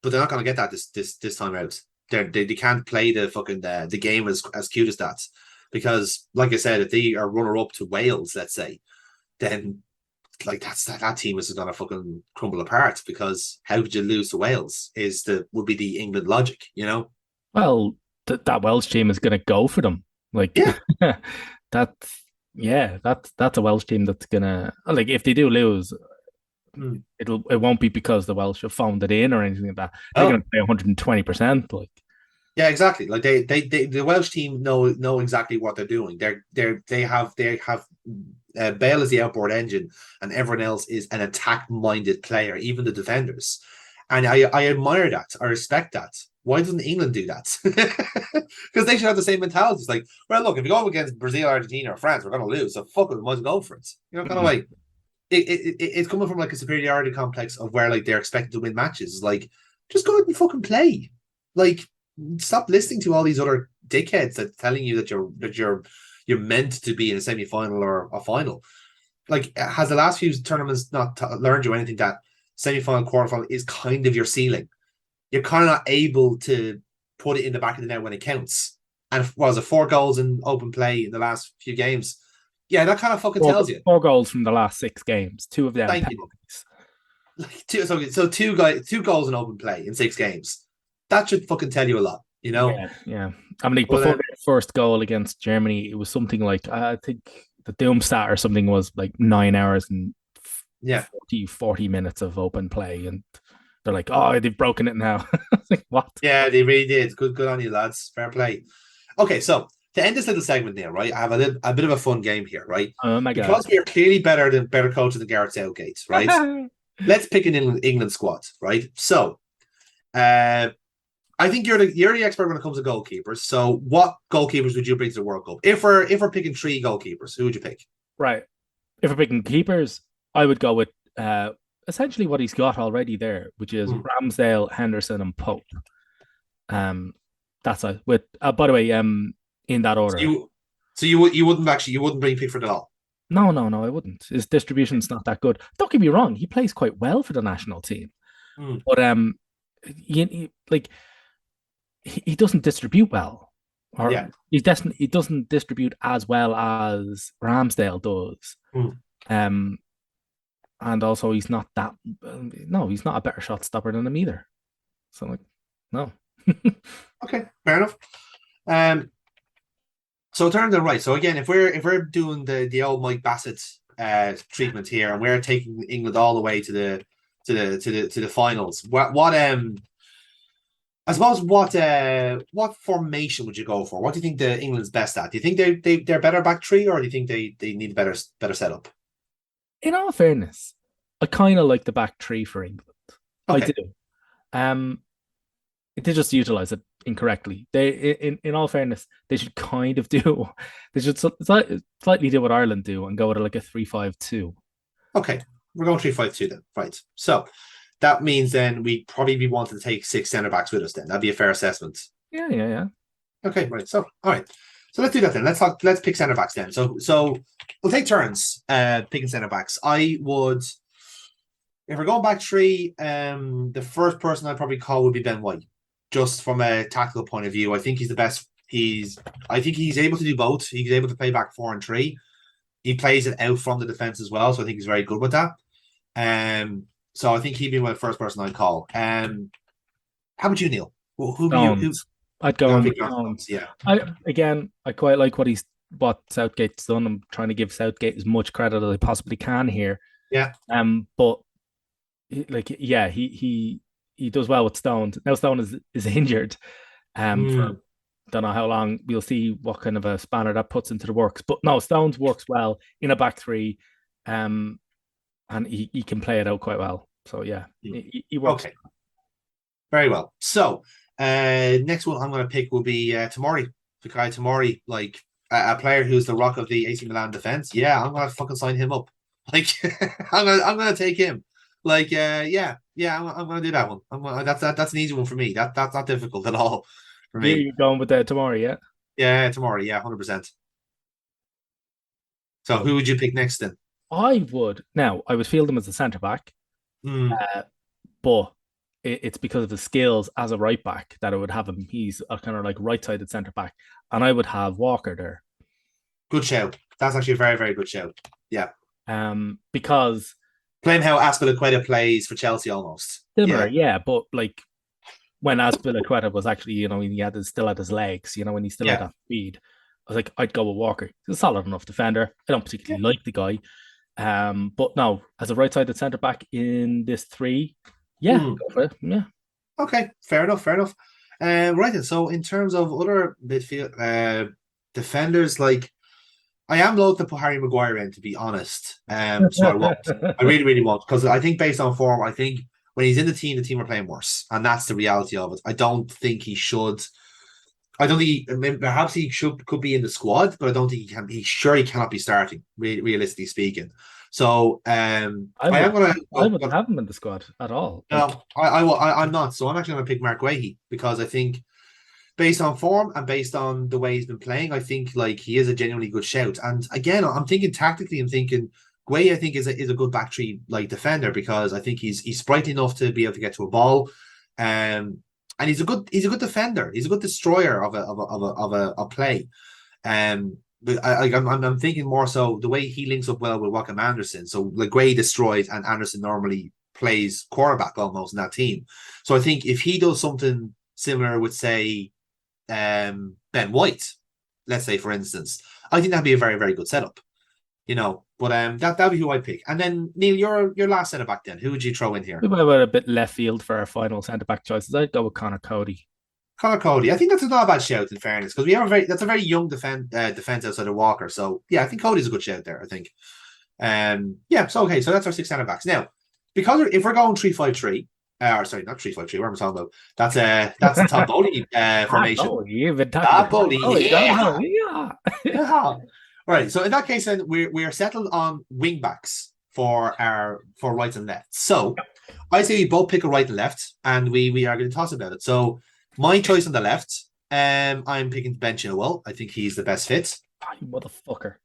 they're not going to get that this time out. They can't play the fucking the game as cute as that. because, like I said, if they are runner up to Wales, let's say, then like that team is gonna fucking crumble apart because how could you lose to Wales is the would be the England logic, you know? Well, that Welsh team is going to go for them. Like Yeah. that's yeah, that's a Welsh team that's gonna like if they do lose, Mm. it won't be because the Welsh have phoned it in or anything like that. They're going Oh, to play 120%. Like yeah, exactly. Like the Welsh team know exactly what they're doing. They have Bale is the outboard engine, and everyone else is an attack minded player, even the defenders. And I admire that. I respect that. Why doesn't England do that? Because they should have the same mentality. It's like, well, look, if we go up against Brazil, Argentina, or France, we're going to lose. So fuck it, we might as well go for it. You know, kind of mm, like it's coming from like a superiority complex of where like they're expected to win matches. It's like, just go out and fucking play. Like, stop listening to all these other dickheads that telling you that you're meant to be in a semi final or a final. Like, has the last few tournaments not learned you anything that semi final, quarter final is kind of your ceiling? You're kind of not able to put it in the back of the net when it counts. And what was it, 4 goals in open play in the last few games? Yeah, that kind of fucking tells you. four goals from the last 6 games, two of them Thank you. penalties. Like so two goals in open play in 6 games. That should fucking tell you a lot, you know. Yeah, yeah. I mean, like, But before their first goal against Germany, it was something like I think the doom stat or something was like 9 hours and yeah, 40 minutes of open play, and they're like, "Oh, they've broken it now." Like, what? yeah, they really did. Good on you, lads. Fair play. Okay, so to end this little segment there, right? I have a bit of a fun game here, right? Oh my god! Because we are clearly better coaches than Gareth Southgate, right? Let's pick an England squad, right? So, uh, I think you're the expert when it comes to goalkeepers. So, what goalkeepers would you bring to the World Cup? If we're picking 3 goalkeepers, who would you pick? Right. If we're picking keepers, I would go with essentially what he's got already there, which is Hmm. Ramsdale, Henderson, and Pope. Um, that's a with. By the way, in that So order. you wouldn't bring Pickford at all. No, no, no, I wouldn't. His distribution's not that good. Don't get me wrong; he plays quite well for the national team, Hmm. but like he doesn't distribute well, Yeah. or he doesn't distribute as well as Ramsdale does. Hmm. Um, and also he's not that. No, he's not a better shot stopper than him either. So like, no. Okay, fair enough. Um, so turn to the right. So again, if we're doing the old Mike Bassett treatment here, and we're taking England all the way to the finals, what I suppose what formation would you go for? What do you think the England's best at? Do you think they're better back three, or do you think they need a better setup? In all fairness, I kind of like the back three for England. I do. Okay, Um, they just utilize it incorrectly. In all fairness, they should kind of do. They should slightly do what Ireland do and go with like a 3-5-2. okay, we're going 3-5-2 then. Right. So that means then we'd probably be wanting to take 6 centre backs with us. Then that'd be a fair assessment. Yeah, yeah, yeah. Okay, right. So, all right. So let's do that then. Let's pick centre backs then. So we'll take turns picking centre backs. I would, if we're going back three, the first person I'd probably call would be Ben White, just from a tactical point of view. I think he's the best. I think he's able to do both. He's able to play back 4 and 3. He plays it out from the defense as well, so I think he's very good with that. So I think he'd be my first person I'd call. How about you, Neil? Who be you? Who Stones. I'd you're go gonna in with pick your Stones. Stones? Yeah, I quite like what Southgate's done. I'm trying to give Southgate as much credit as I possibly can here. yeah. But yeah, he does well with Stones. Now Stone is injured. For Mm, don't know how long. We'll see what kind of a spanner that puts into the works. But no, Stones works well in a back three, um, and he can play it out quite well. So yeah, mm. he works. Okay, very well. So, next one I'm going to pick will be Tamori, Fikayo Tamori, like a player who's the rock of the AC Milan defense. Yeah, I'm going to fucking sign him up. Like, I'm gonna take him. Like, yeah, I'm gonna do that one. That's an easy one for me. That's not difficult at all for me. You're going with that tomorrow, yeah? Yeah, Tamori. Yeah, 100%. So, who would you pick next then? I would. Now, I would field him as a centre back, Mm, uh, but it's because of his skills as a right back that I would have him. He's a kind of like right sided centre back, and I would have Walker there. Good shout. That's actually a very, very good shout. Yeah. Because Playing how Aspilicueta plays for Chelsea almost. similar, Yeah. yeah, but like when Aspilicueta was actually, he still had his legs, when he still had Yeah. that speed. I was like, I'd go with Walker. He's a solid enough defender. I don't Yeah. particularly like the guy. But no, as a right-sided centre back in this three, yeah, Mm. go for it. Yeah. Okay. Fair enough. Fair enough. Right then. So in terms of other midfield defenders, like I am loath to put Harry Maguire in, to be honest. So I won't. I really, really won't, because I think based on form, I think when he's in the team are playing worse, and that's the reality of it. I don't think he should. I don't think I mean, perhaps he could be in the squad, but I don't think he can. He cannot be starting, realistically speaking. So I I am would going to I go. wouldn't have him in the squad at all. Like, No, I'm not. So I'm actually going to pick Mark Guehi, because I think based on form and based on the way he's been playing, I think like he is a genuinely good shout. And again, I'm thinking tactically. I'm thinking Guay, I think is a good back three like defender, because I think he's sprightly enough to be able to get to a ball, and he's a good defender. He's a good destroyer of a play. But I'm thinking more so the way he links up well with Joachim Anderson. So like Gray destroys, and Anderson normally plays quarterback almost in that team. So I think if he does something similar with, say, Ben White, let's say for instance, I think that'd be a very, very good setup. But that'd be who I'd pick. And then Neil, your last centre back then. Who would you throw in here? we went a bit left field for our final centre back choices. I'd go with Connor Cody. Connor Cody. I think that's not a bad shout in fairness, because we have that's a very young defense outside of Walker. So yeah, I think Cody's a good shout there. I think. Yeah. So okay. So that's our six centre backs now. Because if we're going 3-5-3, or sorry, not 3-5-3. What am I talking about? That's the Todd Bowley formation. Oh, you've been talking Todd about Bowley. Yeah. yeah. Yeah. Right. So in that case, then we're settled on wing backs for right and left. So I say we both pick a right and left, and we are going to toss about it. So my choice on the left, I'm picking Ben Chilwell. I think he's the best fit. Oh, you motherfucker.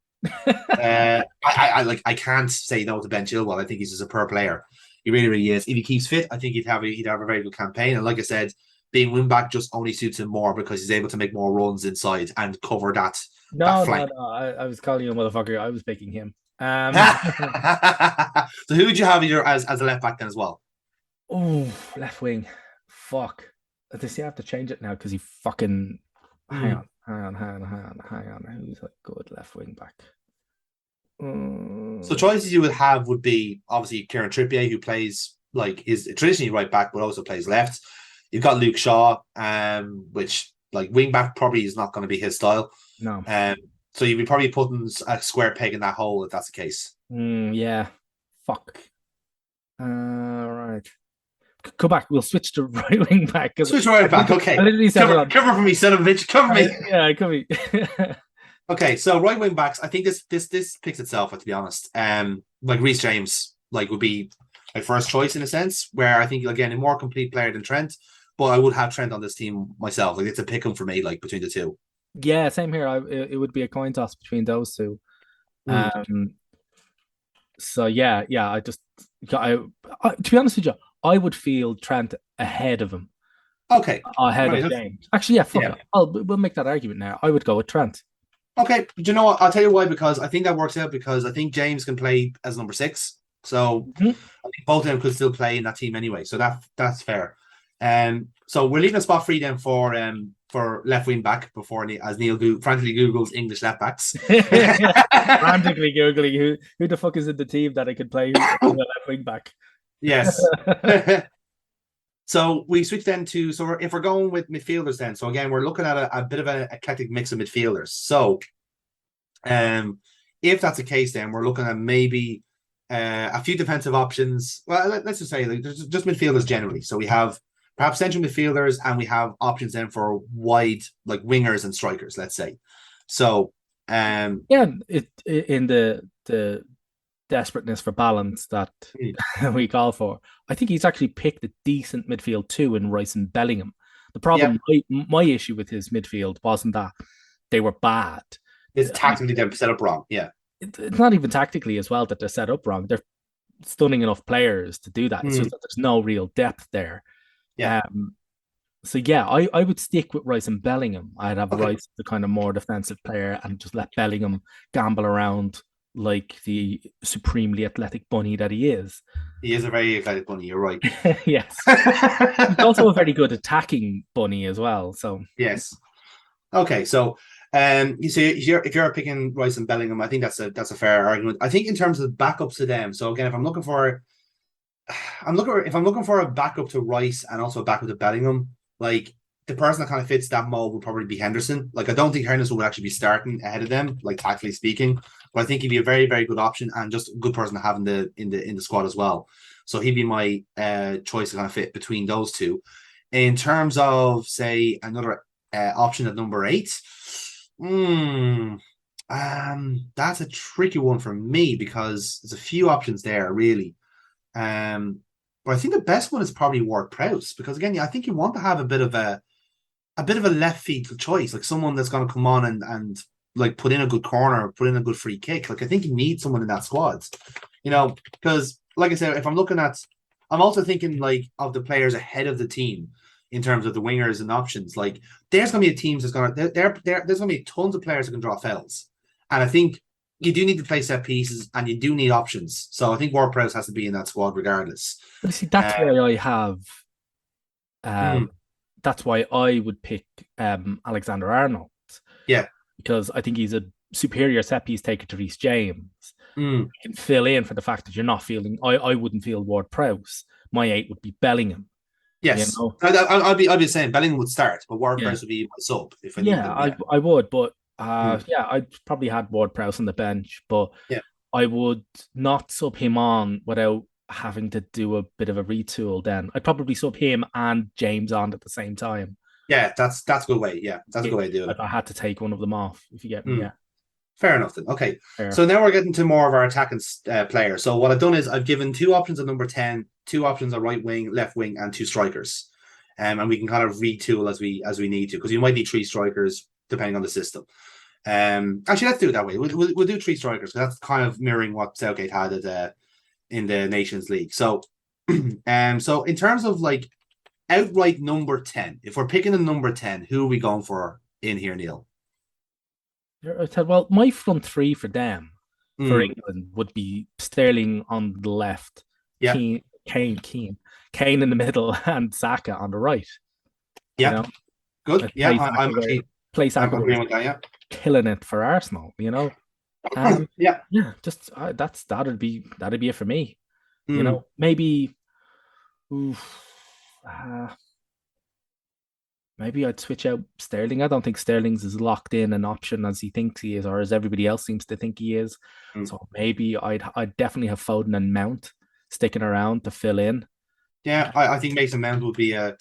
I can't say no to Ben Chilwell. I think he's a superb player. He really, really is. If he keeps fit, I think he'd have a very good campaign. And like I said, being wing back just only suits him more, because he's able to make more runs inside and cover that No, no, flank. no. I was calling you a motherfucker. I was picking him. So who would you have either as a left back then as well? Oh, left wing. Fuck. Does he have to change it now? Because he fucking. Hang Mm. on. Hang on. Who's a good left wing back? So choices you would have would be obviously Kieran Trippier, who plays like is traditionally right back, but also plays left. You've got Luke Shaw, which like wing back probably is not going to be his style. No. So you'd be probably putting a square peg in that hole if that's the case. Yeah. Fuck. Right. Go back. We'll switch to right wing back. Switch right back. Okay. I literally said cover for me, son of a bitch. Cover me. Yeah, it could be. Okay, so right wing backs. I think this picks itself. To be honest, like Reece James, like would be my first choice in a sense. Where I think again a more complete player than Trent, but I would have Trent on this team myself. Like it's a pick 'em for me. Like between the two. Yeah, same here. It would be a coin toss between those two. Mm. So yeah, to be honest with you, I would feel Trent ahead of him, Okay. ahead Right. of James. Actually, yeah, fuck it. We'll make that argument now. I would go with Trent. Okay. Do you know what? I'll tell you why. Because I think that works out. Because I think James can play as number 6. So I think both of them could still play in that team anyway. So that's fair. So we're leaving a spot free then for left wing back before as Neil frantically Googles English left backs. Frantically googling who the fuck is in the team that I could play the left wing back. Yes. So we switch then to if we're going with midfielders then. So again, we're looking at a bit of an eclectic mix of midfielders. So if that's the case, then we're looking at maybe a few defensive options. Well, let's just say like, just midfielders generally. So we have perhaps central midfielders, and we have options then for wide like wingers and strikers. Let's say. So in the desperateness for balance that we call for, I think he's actually picked a decent midfield too in Rice and Bellingham. The problem, my issue with his midfield wasn't that they were bad. It's tactically they're set up wrong. Yeah. It's not even tactically as well that they're set up wrong. They're stunning enough players to do that. It's just that there's no real depth there. Yeah. So yeah, I would stick with Rice and Bellingham. I'd have Okay, Rice the kind of more defensive player and just let Bellingham gamble around like the supremely athletic bunny that he is. he is a very excited bunny. You're right. Yes. He's also a very good attacking bunny as well. So Yes. Okay, so you see, if you're picking Rice and Bellingham, I think that's a fair argument. I think in terms of backups to them. So again, if I'm looking for, if I'm looking for a backup to Rice and also a backup to Bellingham, like the person that kind of fits that mold would probably be Henderson. Like I don't think Henderson would actually be starting ahead of them, like tactically speaking, but I think he'd be a very very good option and just a good person to have in the squad as well. So he'd be my choice to kind of fit between those two. In terms of say another option at number eight, hmm, that's a tricky one for me because there's a few options there really. Um, but I think the best one is probably Ward Prowse because again, yeah, I think you want to have a bit of a left feet choice, like someone that's going to come on and like put in a good corner, put in a good free kick. Like I think you need someone in that squad, because like I said, if I'm looking at, I'm also thinking like of the players ahead of the team in terms of the wingers and options. Like there's going to be a teams that's going to there's going to be tons of players that can draw fouls, and I think you do need to play set pieces and you do need options. So I think Ward Prowse has to be in that squad regardless. but you see, Uh, um mm, that's why I would pick Alexander Arnold yeah. because I think he's a superior set piece taker to Reece James. Mm. You can fill in for the fact that you're not feeling. I wouldn't feel Ward Prowse. My eight would be Bellingham. You Yes, know, I'd be saying Bellingham would start, but Ward yeah, Prowse would be my sub if I needed yeah, him. Yeah, I would, but mm, yeah, I'd probably had Ward Prowse on the bench, but yeah, I would not sub him on without having to do a bit of a retool. Then I'd probably sub him and James on at the same time. yeah. That's a good way. Yeah, that's a good way of doing it. If I had to take one of them off, if you get me, Mm, yeah, fair enough then. Okay, fair. so now we're getting to more of our attacking players. So what I've done is I've given two options at number 10, two options at right wing, left wing, and two strikers. And we can kind of retool as we need to because you might need three strikers depending on the system. Actually, let's do it that way. We'll do three strikers because that's kind of mirroring what Southgate had in the Nations League. So, so in terms of like outright number 10, if we're picking a number 10, who are we going for in here, Neil? I said, well, my front three for them, for Mm, England, would be Sterling on the left, yeah, Kane in the middle, and Saka on the right. You yeah, know, good. I'd Yeah, I'm actually play I'm Saka where agreeing he's with that. Yeah, killing it for Arsenal. yeah. Yeah, just that'd be it for me. Mm, Maybe, oof, uh, maybe I'd switch out Sterling. I don't think Sterling's as locked in an option as he thinks he is, or as everybody else seems to think he is. mm. So maybe I'd definitely have Foden and Mount sticking around to fill in. Yeah, I think Mason Mount would be a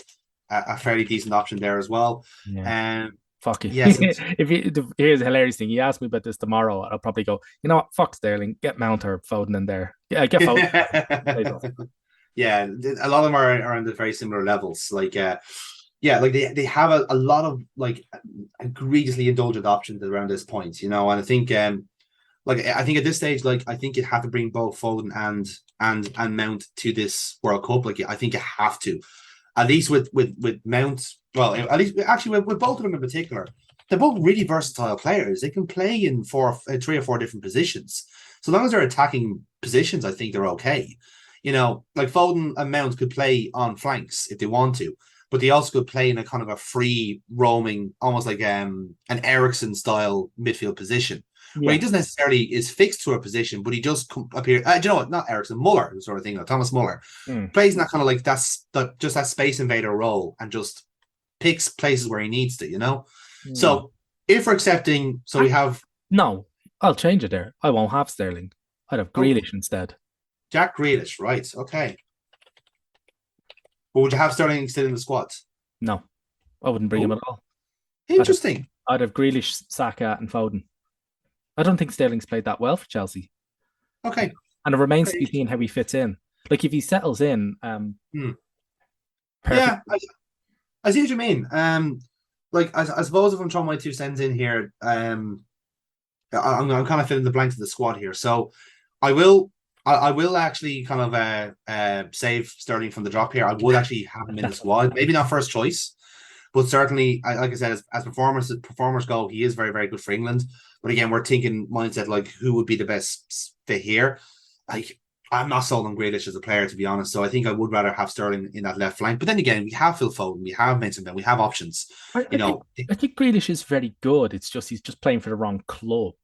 fairly decent option there as well. Yeah. Um, Fuck it. yes, Here's a hilarious thing. He asked me about this tomorrow. I'll probably go, you know what? Fuck Sterling. Get Mount or Foden in there. Yeah, get Foden. yeah, a lot of them are on the very similar levels. Like, yeah, like they have a lot of like egregiously indulgent options around this point, and I think like I think at this stage, like I think you have to bring both Foden and Mount to this World Cup. Like I think you have to, at least with Mount. Well, at least actually with both of them in particular, they're both really versatile players. They can play in three or four different positions. So long as they're attacking positions, I think they're okay. Like Foden and Mount could play on flanks if they want to, but they also could play in a kind of a free roaming, almost like an Ericsson style midfield position, where he Yeah. doesn't necessarily is fixed to a position, but he just appear. Do you know what? Not Ericsson, Muller sort of thing. Thomas Muller Mm. plays in that kind of like just that space invader role and just picks places where he needs to. Mm. So if we're accepting, so we have No, I'll change it there. I won't have Sterling. I'd have oh Grealish instead. Jack Grealish, right? Okay, but would you have Sterling still in the squad? No, I wouldn't bring him Oh, at all. I'd have interesting. I'd have Grealish, Saka, and Foden. I don't think Sterling's played that well for Chelsea, Okay, and it remains to very be seen how interesting. he fits in. Like if he settles in, Hmm. perfect. Yeah, I see what you mean. Like I suppose if I'm throwing my 2 cents in here, I'm kind of filling the blanks of the squad here. So I will I will actually kind of save Sterling from the drop here. I would actually have him in the That's squad. Maybe not first choice, But certainly, like I said, as performers go, he is very, very good for England. But again, we're thinking mindset like who would be the best fit here. Like I'm not sold on Grealish as a player, to be honest. So I think I would rather have Sterling in that left flank. But then again, we have Phil Foden, we have Mason Mount, we have options. I, You I think know, I think Grealish is very good. It's just he's just playing for the wrong club.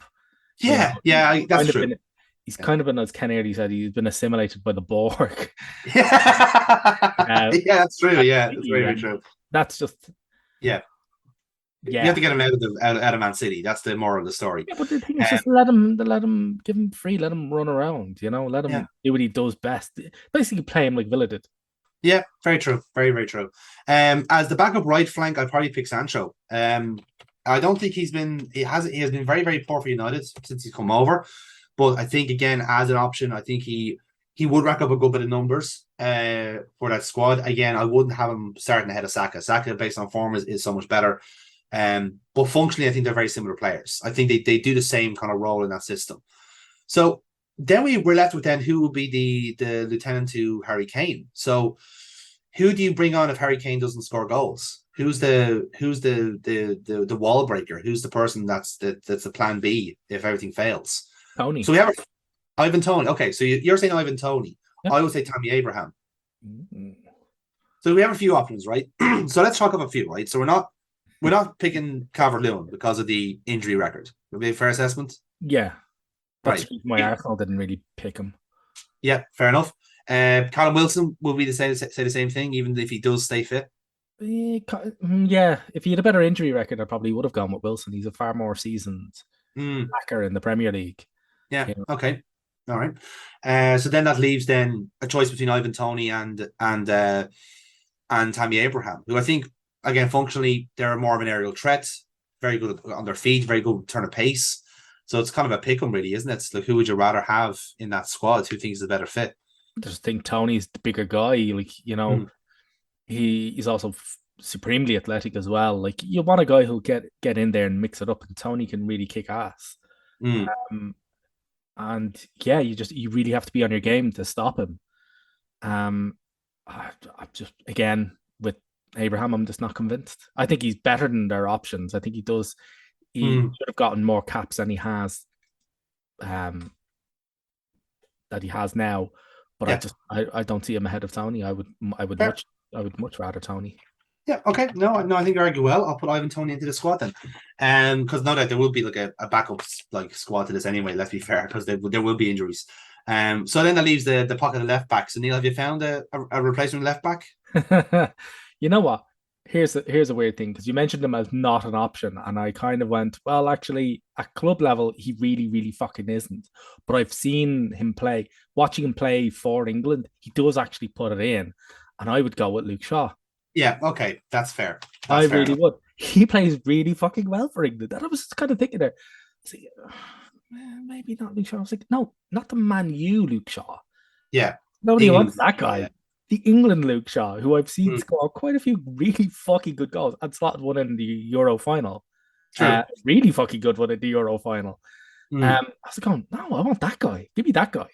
You know, yeah, yeah, that's kind of true. been he's Yeah, kind of been, as Ken early said, he's been assimilated by the Borg. yeah, uh, yeah, that's true. Yeah, that's very, completely, very and true. that's just Yeah, we have yeah. to get him out of Man City. That's the moral of the story. Yeah, but the thing is, Um, just let him, give him free, let him run around. Let yeah, him do what he does best. Basically, play him like Villa did. yeah, very true. Very, very true. As the backup right flank, I'd probably pick Sancho. I don't think he has been very, very poor for United since he's come over. But I think again, as an option, I think he would rack up a good bit of numbers for that squad. Again, I wouldn't have him starting ahead of Saka. Saka, based on form, is so much better. But functionally, I think they're very similar players. I think they do the same kind of role in that system. So then we're left with then who will be the lieutenant to Harry Kane. So who do you bring on if Harry Kane doesn't score goals? Who's the wall breaker? Who's the person that's the plan B if everything fails? So Tony. we have Ivan Toney. Okay, so you're saying Ivan Toney. Yeah. I would say Tammy Abraham. Mm. So we have a few options, right? So let's talk about a few, right? So we're not picking Calvert Lewin because of the injury record. Would be a fair assessment, Yeah. That's right? my Arsenal didn't really pick him. Yeah, fair enough. Callum Wilson will be the same, say the same thing, even if he does stay fit. Yeah, if he had a better injury record, I probably would have gone with Wilson. He's a far more seasoned Mm, backer in the Premier League. yeah. You know? Okay. All right. So then that leaves then a choice between Ivan Toney and Tammy Abraham, who I think again functionally they're more of an aerial threat, very good on their feet, very good turn of pace. So it's kind of a pick 'em, really, isn't it? It's like who would you rather have in that squad? Who thinks is a better fit? I just think Tony's the bigger guy. Mm, He's also supremely athletic as well. Like you want a guy who'll get in there and mix it up, and Tony can really kick ass. mm, Um, and yeah, you really have to be on your game to stop him. I'm just again with Abraham, I'm just not convinced. I think he's better than their options. I think he does. He mm. should have gotten more caps than he has. Um, that he has now, but Yeah. I don't see him ahead of Tony. Fair. I would much rather Tony. Yeah, okay. No, no, I think you argue well. I'll put Ivan Toney into the squad then. Because no doubt there will be like a backup like squad to this anyway, let's be fair, because there will be injuries. So then that leaves the pocket of left back. So Neil, have you found a replacement left back? You know what? Here's a weird thing because you mentioned him as not an option, and I kind of went, well, actually, at club level, he really, really fucking isn't. But I've seen him play, watching him play for England, he does actually put it in, and I would go with Luke Shaw. Yeah, okay. That's fair. I That's fair really enough. would. He plays really fucking well for England, and I was kind of thinking there, see, maybe not Luke Shaw. I was like, no, not the Man U Luke Shaw. Yeah. Nobody England. wants that Yeah. guy. The England Luke Shaw, who I've seen Mm, score quite a few really fucking good goals and slotted one in the Euro final. true. Really fucking good one in the Euro final. Mm. I was going, no, I want that guy. Give me that guy.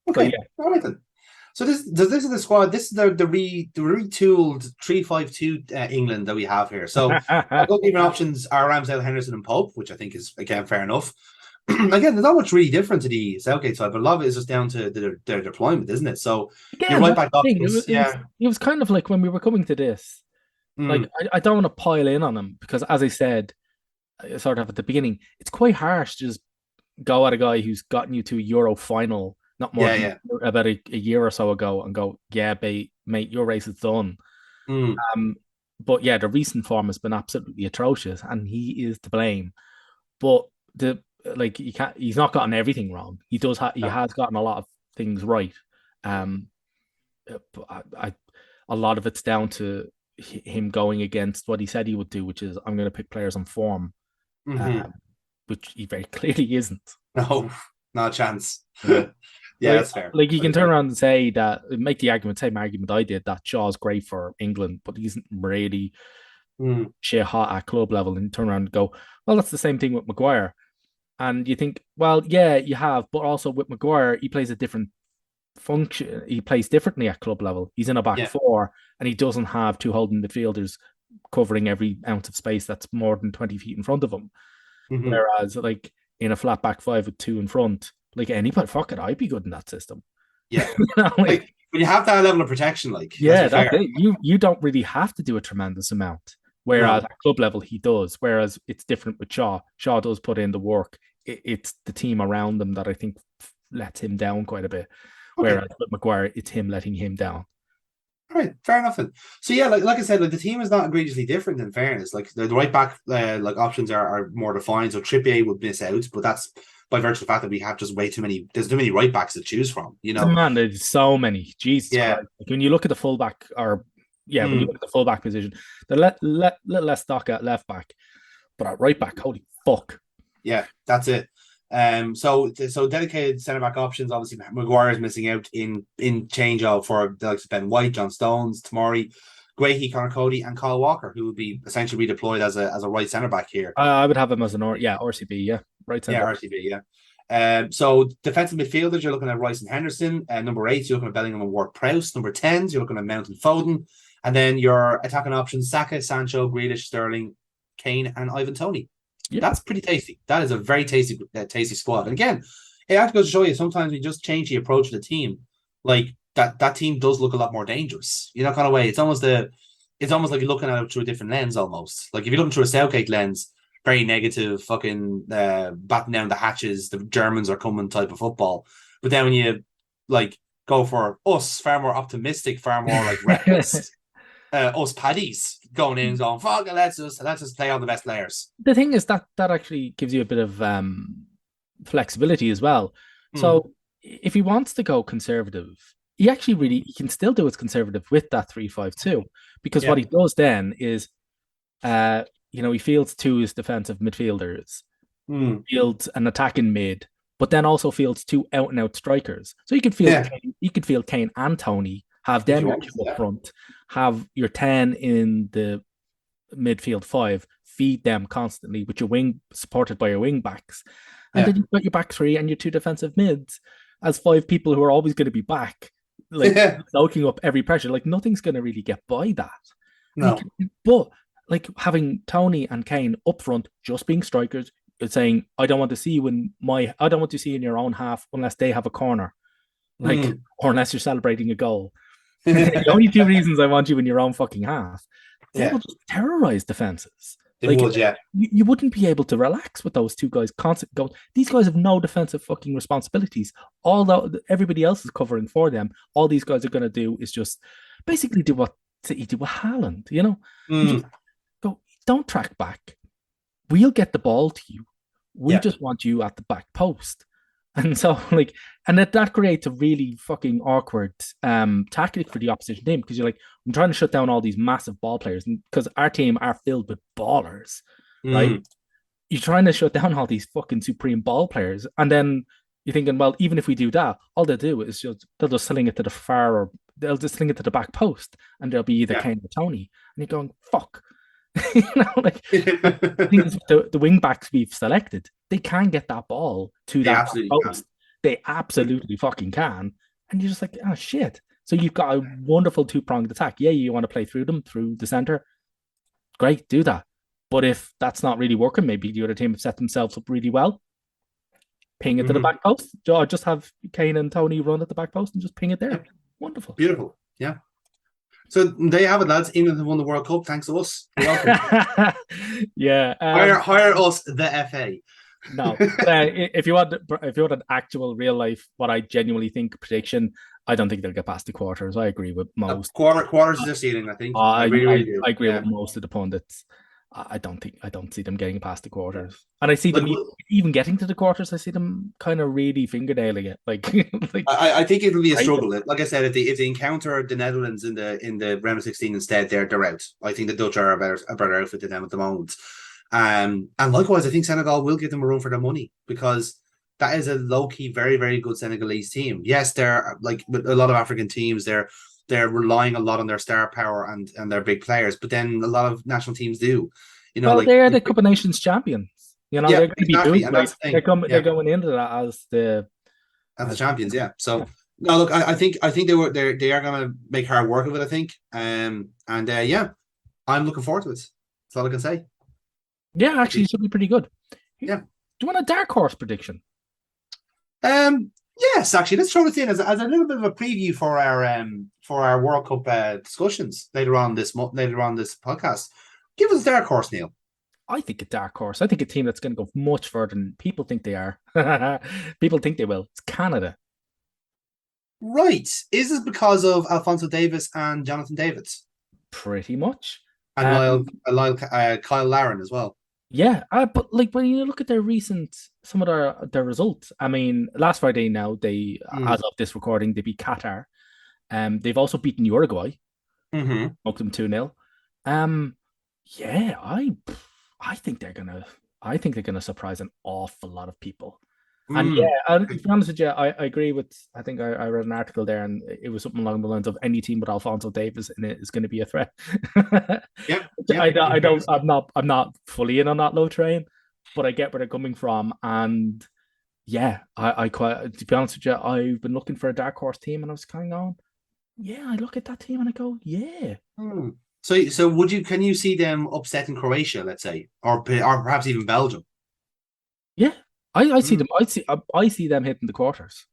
So Okay. yeah. All right then. So this is the squad. This is the retooled 3-5-2 England that we have here. So our goalkeeping options are Ramsdale, Henderson, and Pope, which I think is again fair enough. Again, there's not much really different to the Southgate side, but a lot of it is just down to their deployment, isn't it? So your Again, right that's back the thing. options, yeah. It was kind of like when we were coming to this. Like Mm, I don't want to pile in on him because as I said, sort of at the beginning, it's quite harsh to just go at a guy who's gotten you to a Euro final not more yeah, than yeah. about a year or so ago and go, yeah, mate, your race is done. Mm, Um, but yeah, the recent form has been absolutely atrocious, and he is to blame. But the like you can't, he's not gotten everything wrong. He no. has gotten a lot of things right. Um, but a lot of it's down to him going against what he said he would do, which is I'm going to pick players on form, Hmm. um, which he very clearly isn't. No, not a chance. You know, Yeah, that's fair. like you That's can turn fair. around and say that, make the argument, same argument I did, that Shaw's great for England, but he isn't really Mm, shit hot at club level, and turn around and go, well, that's the same thing with Maguire. And you think, well, yeah, you have, but also with Maguire, he plays a different function. He plays differently at club level. He's in a back yeah. four, and he doesn't have two holding midfielders covering every ounce of space that's more than 20 feet in front of him. Hmm. Whereas, like, in a flat back five with two in front, like anybody, fuck it, I'd be good in that system. Yeah. Like, Like when you have that level of protection, like let's yeah, be that's fair. it. You don't really have to do a tremendous amount. Whereas No. at club level, he does. Whereas it's different with Shaw. Shaw does put in the work. It's the team around him that I think lets him down quite a bit. Okay. Whereas with Maguire, it's him letting him down. All right, fair enough. Then. So yeah, like I said, like the team is not egregiously different in fairness. Like the right back like options are more defined. So Trippier would miss out, but that's by virtue of the fact that we have just way too many. There's too many right backs to choose from. You know. Man, there's so many. Jesus Yeah. Christ! Like when you look at the fullback, or yeah, when you look Mm, at the fullback position, they're little less stock at left back, but at right back, holy fuck! yeah, that's it. So dedicated centre back options. Obviously, Maguire is missing out in change of for the likes of Ben White, John Stones, Tamori, Guehi, Connor Cody, and Kyle Walker, who would be essentially redeployed as a right centre back here. I would have him as an RCB, yeah, right Yeah, centre. RTB, yeah. So defensive midfielders, you're looking at Rice and Henderson. Number 8, you're looking at Bellingham and Ward-Prowse. Number 10s, you're looking at Mount and Foden. And then your attacking options, Saka, Sancho, Grealish, Sterling, Kane, and Ivan Toney. Yep. That's pretty tasty. That is a very tasty squad. And again, it actually goes to show you sometimes we just change the approach of the team. Like that team does look a lot more dangerous. You know, kind of way. It's almost like you're looking at it through a different lens almost. Like if you're looking through a Southgate lens, very negative, fucking batten down the hatches, the Germans are coming type of football. But then when you like go for us, far more optimistic, far more like reckless, us paddies going in and going, fuck it, let's just play all the best players. The thing is that actually gives you a bit of flexibility as well. Mm, So if he wants to go conservative, he actually really he can still do it conservative with that 3-5-2, because what yeah. he does then is uh he fields two his defensive midfielders, Mm, fields an attacking mid, but then also fields two out and out strikers. So yeah. You could field Kane and Tony, have If them you your want, two up yeah. front, have your 10 in the midfield five, feed them constantly with your wing supported by your wing backs. And Yeah. then you've got your back three and your two defensive mids as five people who are always going to be back, like Yeah. soaking up every pressure. Like nothing's going to really get by that. And No. but like having Tony and Kane up front, just being strikers, saying, I don't want to see you in your own half unless they have a corner, like, Mm. or unless you're celebrating a goal. The only two reasons I want you in your own fucking half, they Yeah. will just terrorize defenses. It Like would, yeah. you wouldn't be able to relax with those two guys constantly going. These guys have no defensive fucking responsibilities. Although everybody else is covering for them, all these guys are going to do is just basically do what City do with Haaland, and just Mm. go. Don't track back. We'll get the ball to you. We Yeah. just want you at the back post. And so, like, and that creates a really fucking awkward tactic for the opposition team, because you're like, I'm trying to shut down all these massive ball players, and because our team are filled with ballers, right? Mm. You're trying to shut down all these fucking supreme ball players, and then you're thinking, well, even if we do that, all they'll do is they'll just sling it to the far, or they'll just sling it to the back post, and there'll be either Yeah. Kane or Tony, and you're going, fuck. Like the thing is, the wing backs we've selected, they can get that ball to They that back absolutely can. post. They absolutely fucking can. And you're just like, oh shit. So you've got a wonderful two-pronged attack. Yeah, you want to play through them through the center. Great, do that. But if that's not really working, maybe the other team have set themselves up really well. Ping it to the Mm-hmm. back post. Or just have Kane and Tony run at the back post and just ping it there. Yep. Wonderful. Beautiful. Yeah. So there you have it, lads. England have won the World Cup thanks to us. You're welcome. Yeah. Hire us, the FA. No, if you want an actual real life, what I genuinely think prediction, I don't think they'll get past the quarters. I agree with A most. quarters is their ceiling, I think. I really, really do. I agree Yeah. with most of the pundits. I don't see them getting past the quarters, and I see Like them even getting to the quarters. I see them kind of really fingernailing it, like like I think it'll be a right. struggle. Like I said, if they encounter the Netherlands in the round of 16 instead, they're out. I think the Dutch are a better outfit than them at the moment. And likewise, I think Senegal will give them a run for their money because that is a low key, very very good Senegalese team. Yes, they're like with a lot of African teams, they're relying a lot on their star power and their big players, but then a lot of national teams do. Well, Like they're the Cup of Nations champions. yeah, They're going to be exactly, doing and that's great. the thing. They're Yeah, going into that as the as the as champions. Yeah, yeah. so no, look, I think they are going to make hard work of it. I think, and yeah, I'm looking forward to it. That's all I can say. Yeah, actually, it should be pretty good. Do Yeah. you want a dark horse prediction? Yes, actually, let's throw this in as a little bit of a preview for our World Cup discussions later on this month, later on this podcast. Give us a dark horse, Neil. I think a dark horse. I think a team that's going to go much further than people think they are. People think they will. It's Canada. Right. Is this because of Alfonso Davis and Jonathan David? Pretty much. And Um, Kyle Laren as well. yeah, but like when you look at their recent some of their results, I mean, last Friday now they, as Mm. of this recording, they beat Qatar. They've also beaten Uruguay, Mm-hmm. smoked them 2-0. Um, yeah, I think I think they're gonna surprise an awful lot of people. And yeah, Mm. to be honest with you, I agree with. I think I read an article there, and it was something along the lines of any team with Alfonso Davis in it is going to be a threat. Yep. Yep. I don't, I'm not fully in on that low train, but I get where they're coming from. And yeah, I quite, to be honest with you, I've been looking for a dark horse team, and I was kind of going, yeah, I look at that team and I go, yeah, Mm. So can you see them upsetting Croatia, let's say, or perhaps even Belgium? yeah. I see Mm. them. I see them hitting the quarters,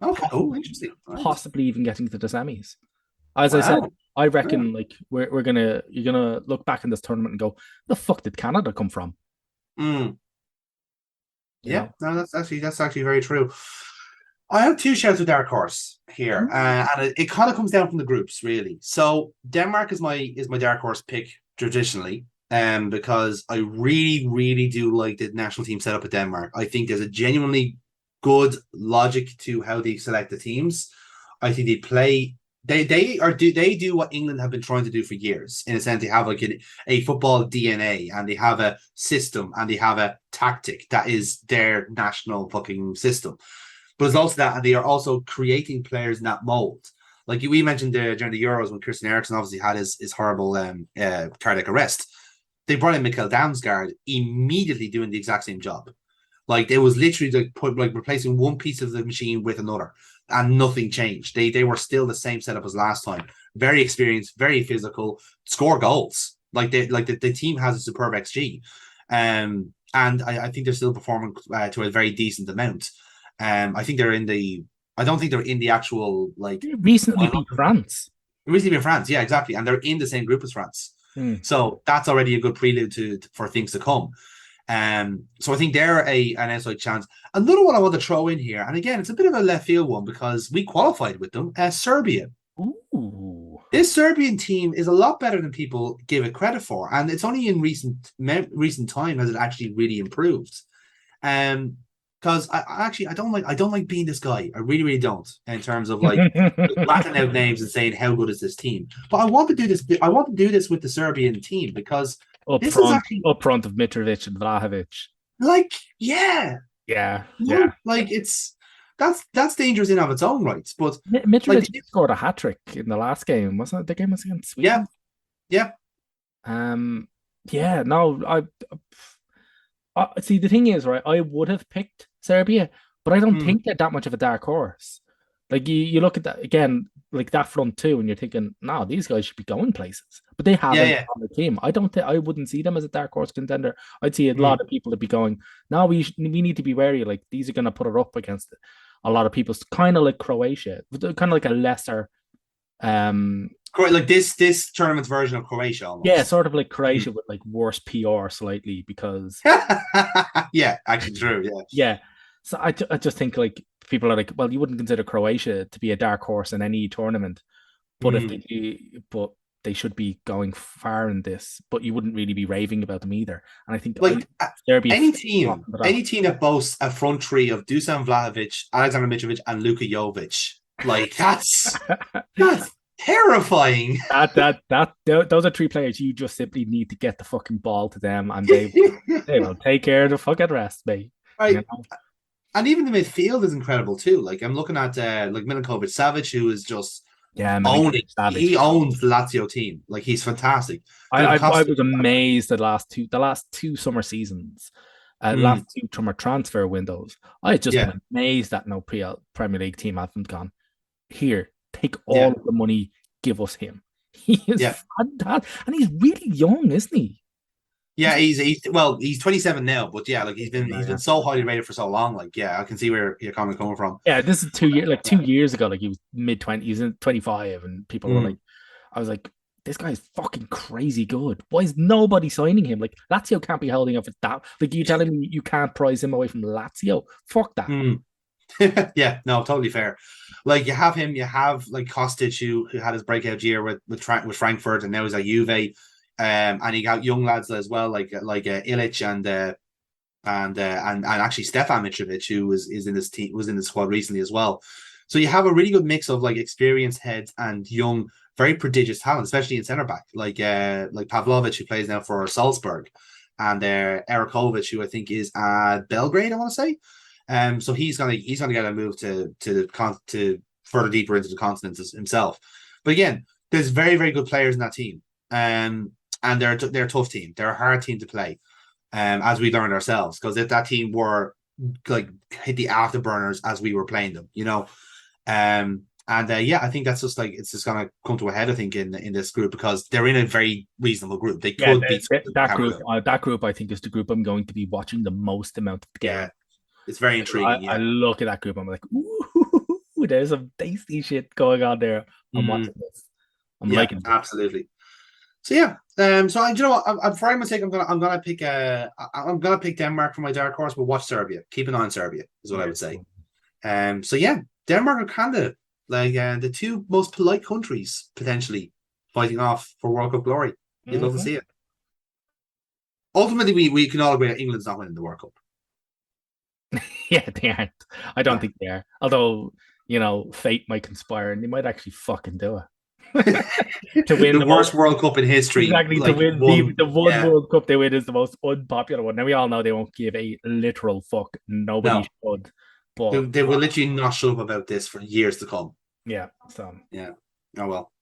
Okay. Oh, possibly, interesting. All right. possibly even getting to the semis. As I said, Wow. I Yeah. reckon like we're gonna you're gonna look back in this tournament and go, the fuck did Canada come from? Mm. You Yeah. know? No, that's actually very true. I have two shouts of dark horse here, and it kind of comes down from the groups, really. So Denmark is my dark horse pick traditionally, because I really, really do like the national team setup at Denmark. I think there's a genuinely good logic to how they select the teams. I think they play. They do what England have been trying to do for years. In a sense, they have like a football DNA, and they have a system, and they have a tactic that is their national fucking system. But it's also that they are also creating players in that mold. Like we mentioned during the Euros when Christian Eriksen obviously had his horrible cardiac arrest. They brought in Mikkel Damsgaard immediately doing the exact same job. Like it was literally like replacing one piece of the machine with another, and nothing changed. They were still the same setup as last time. Very experienced, very physical, score goals. The team has a superb XG, and I think they're still performing to a very decent amount. I think they're in the. I don't think they're in the actual like They recently beat France. recently in France. Yeah, exactly, and they're in the same group as France. Hmm. So that's already a good prelude for things to come. So I think they're an outside chance. Another one I want to throw in here, and again, it's a bit of a left field one because we qualified with them as Serbia. Ooh. This Serbian team is a lot better than people give it credit for, and it's only in recent time has it actually really improved. Um, because I don't like being this guy. I really really don't in terms of like blacking out names and saying how good is this team. But I want to do this. I want to do this with the Serbian team because this is actually Up front of Mitrovic and Vlahovic. like yeah. Yeah, yeah. No, like that's dangerous in of its own rights. But like Mitrovic scored a hat trick in the last game, wasn't it? The game was against yeah, Sweden. yeah. Um, yeah, no, I see. The thing is, right? I would have picked Serbia, but I don't Mm, think they're that much of a dark horse. Like you look at that again, like that front two, and you're thinking, no, these guys should be going places, but they yeah, haven't yeah. on the team. I don't think I wouldn't see them as a dark horse contender. I'd see a Mm. lot of people to be going, no, we need to be wary. Like these are going to put it up against a lot of people. Kind of like Croatia, kind of like a lesser, um, Like this tournament's version of Croatia yeah, almost. sort of like Mm. Croatia with like worse PR slightly because Yeah, actually true. Yeah. yeah. So I just think like people are like, well, you wouldn't consider Croatia to be a dark horse in any tournament, but if they Mm. do, but they should be going far in this, but you wouldn't really be raving about them either. And I think Like Serbia any fit a lot team, into that. any team that boasts a front three of Dusan Vlahovic, Alexander Mitrovic, and Luka Jovic, like that's terrifying. Those are three players you just simply need to get the fucking ball to them, and they will take care of the fucking rest, mate. You Right. know? And even the midfield is incredible too. Like I'm looking at like Milinkovic Savic, who is just Yeah, owning. Milinkovic He Savage. owns the Lazio team. Like he's fantastic. I Costa. was amazed the last two summer seasons, last Mm, two summer transfer windows. I had just yeah, been amazed that no Premier League team hasn't gone here. Take all yeah, of the money, give us him. He is Yeah. fantastic, and he's really young, isn't he? Yeah, he's 27 now, but yeah, like he's Yeah, been so highly rated for so long. Like, yeah, I can see where your comment coming from. yeah. This is 2 years, like Yeah. 2 years ago. Like he was mid 20s, he's in 25, and people were like, Mm, I was like, this guy's fucking crazy good. Why is nobody signing him? Like Lazio can't be holding up for that. Like you telling me you can't prize him away from Lazio? Fuck that. mm. Yeah, no, totally fair. Like you have him, you have like Kostic who had his breakout year with Frankfurt, and now he's at Juve. And you got young lads as well, like Ilic and actually Stefan Mitrovic, who is in this team, was in the squad recently as well. So you have a really good mix of like experienced heads and young, very prodigious talent, especially in centre back, like Pavlovic, who plays now for Salzburg, and Erakovic, who I think is at Belgrade, I want to say. So he's gonna get a move to further deeper into the continent himself. But again, there's very very good players in that team, and they're a tough team. They're a hard team to play, as we learned ourselves, because if that team were like hit the afterburners as we were playing them, and yeah, I think that's just like it's just gonna come to a head. I think in this group because they're in a very reasonable group. They Yeah, could beat Cameroon. that group, I think, is the group I'm going to be watching the most amount of the game. Yeah, it's very I, intriguing. I Yeah. look at that group, I'm like, ooh, there's some tasty shit going on there. I'm Mm, watching this. I'm yeah, liking it. absolutely. So yeah, so you know what? I'm for my mistake. I'm gonna pick Denmark for my dark horse, but watch Serbia. Keep an eye on Serbia is what I Yeah. would say. So yeah, Denmark are kind of like the two most polite countries potentially fighting off for World Cup glory. You'd love to Mhm. see it. Ultimately, we can all agree that England's not winning the World Cup. Yeah, they aren't. I don't No. think they are. Although, fate might conspire and they might actually fucking do it. To win The the most worst World Cup in history, exactly to like win one, the one yeah, World Cup they win is the most unpopular one. Now we all know they won't give a literal fuck. Nobody no, should. they, But they will literally not shut up about this for years to come. yeah, so Yeah. Oh well.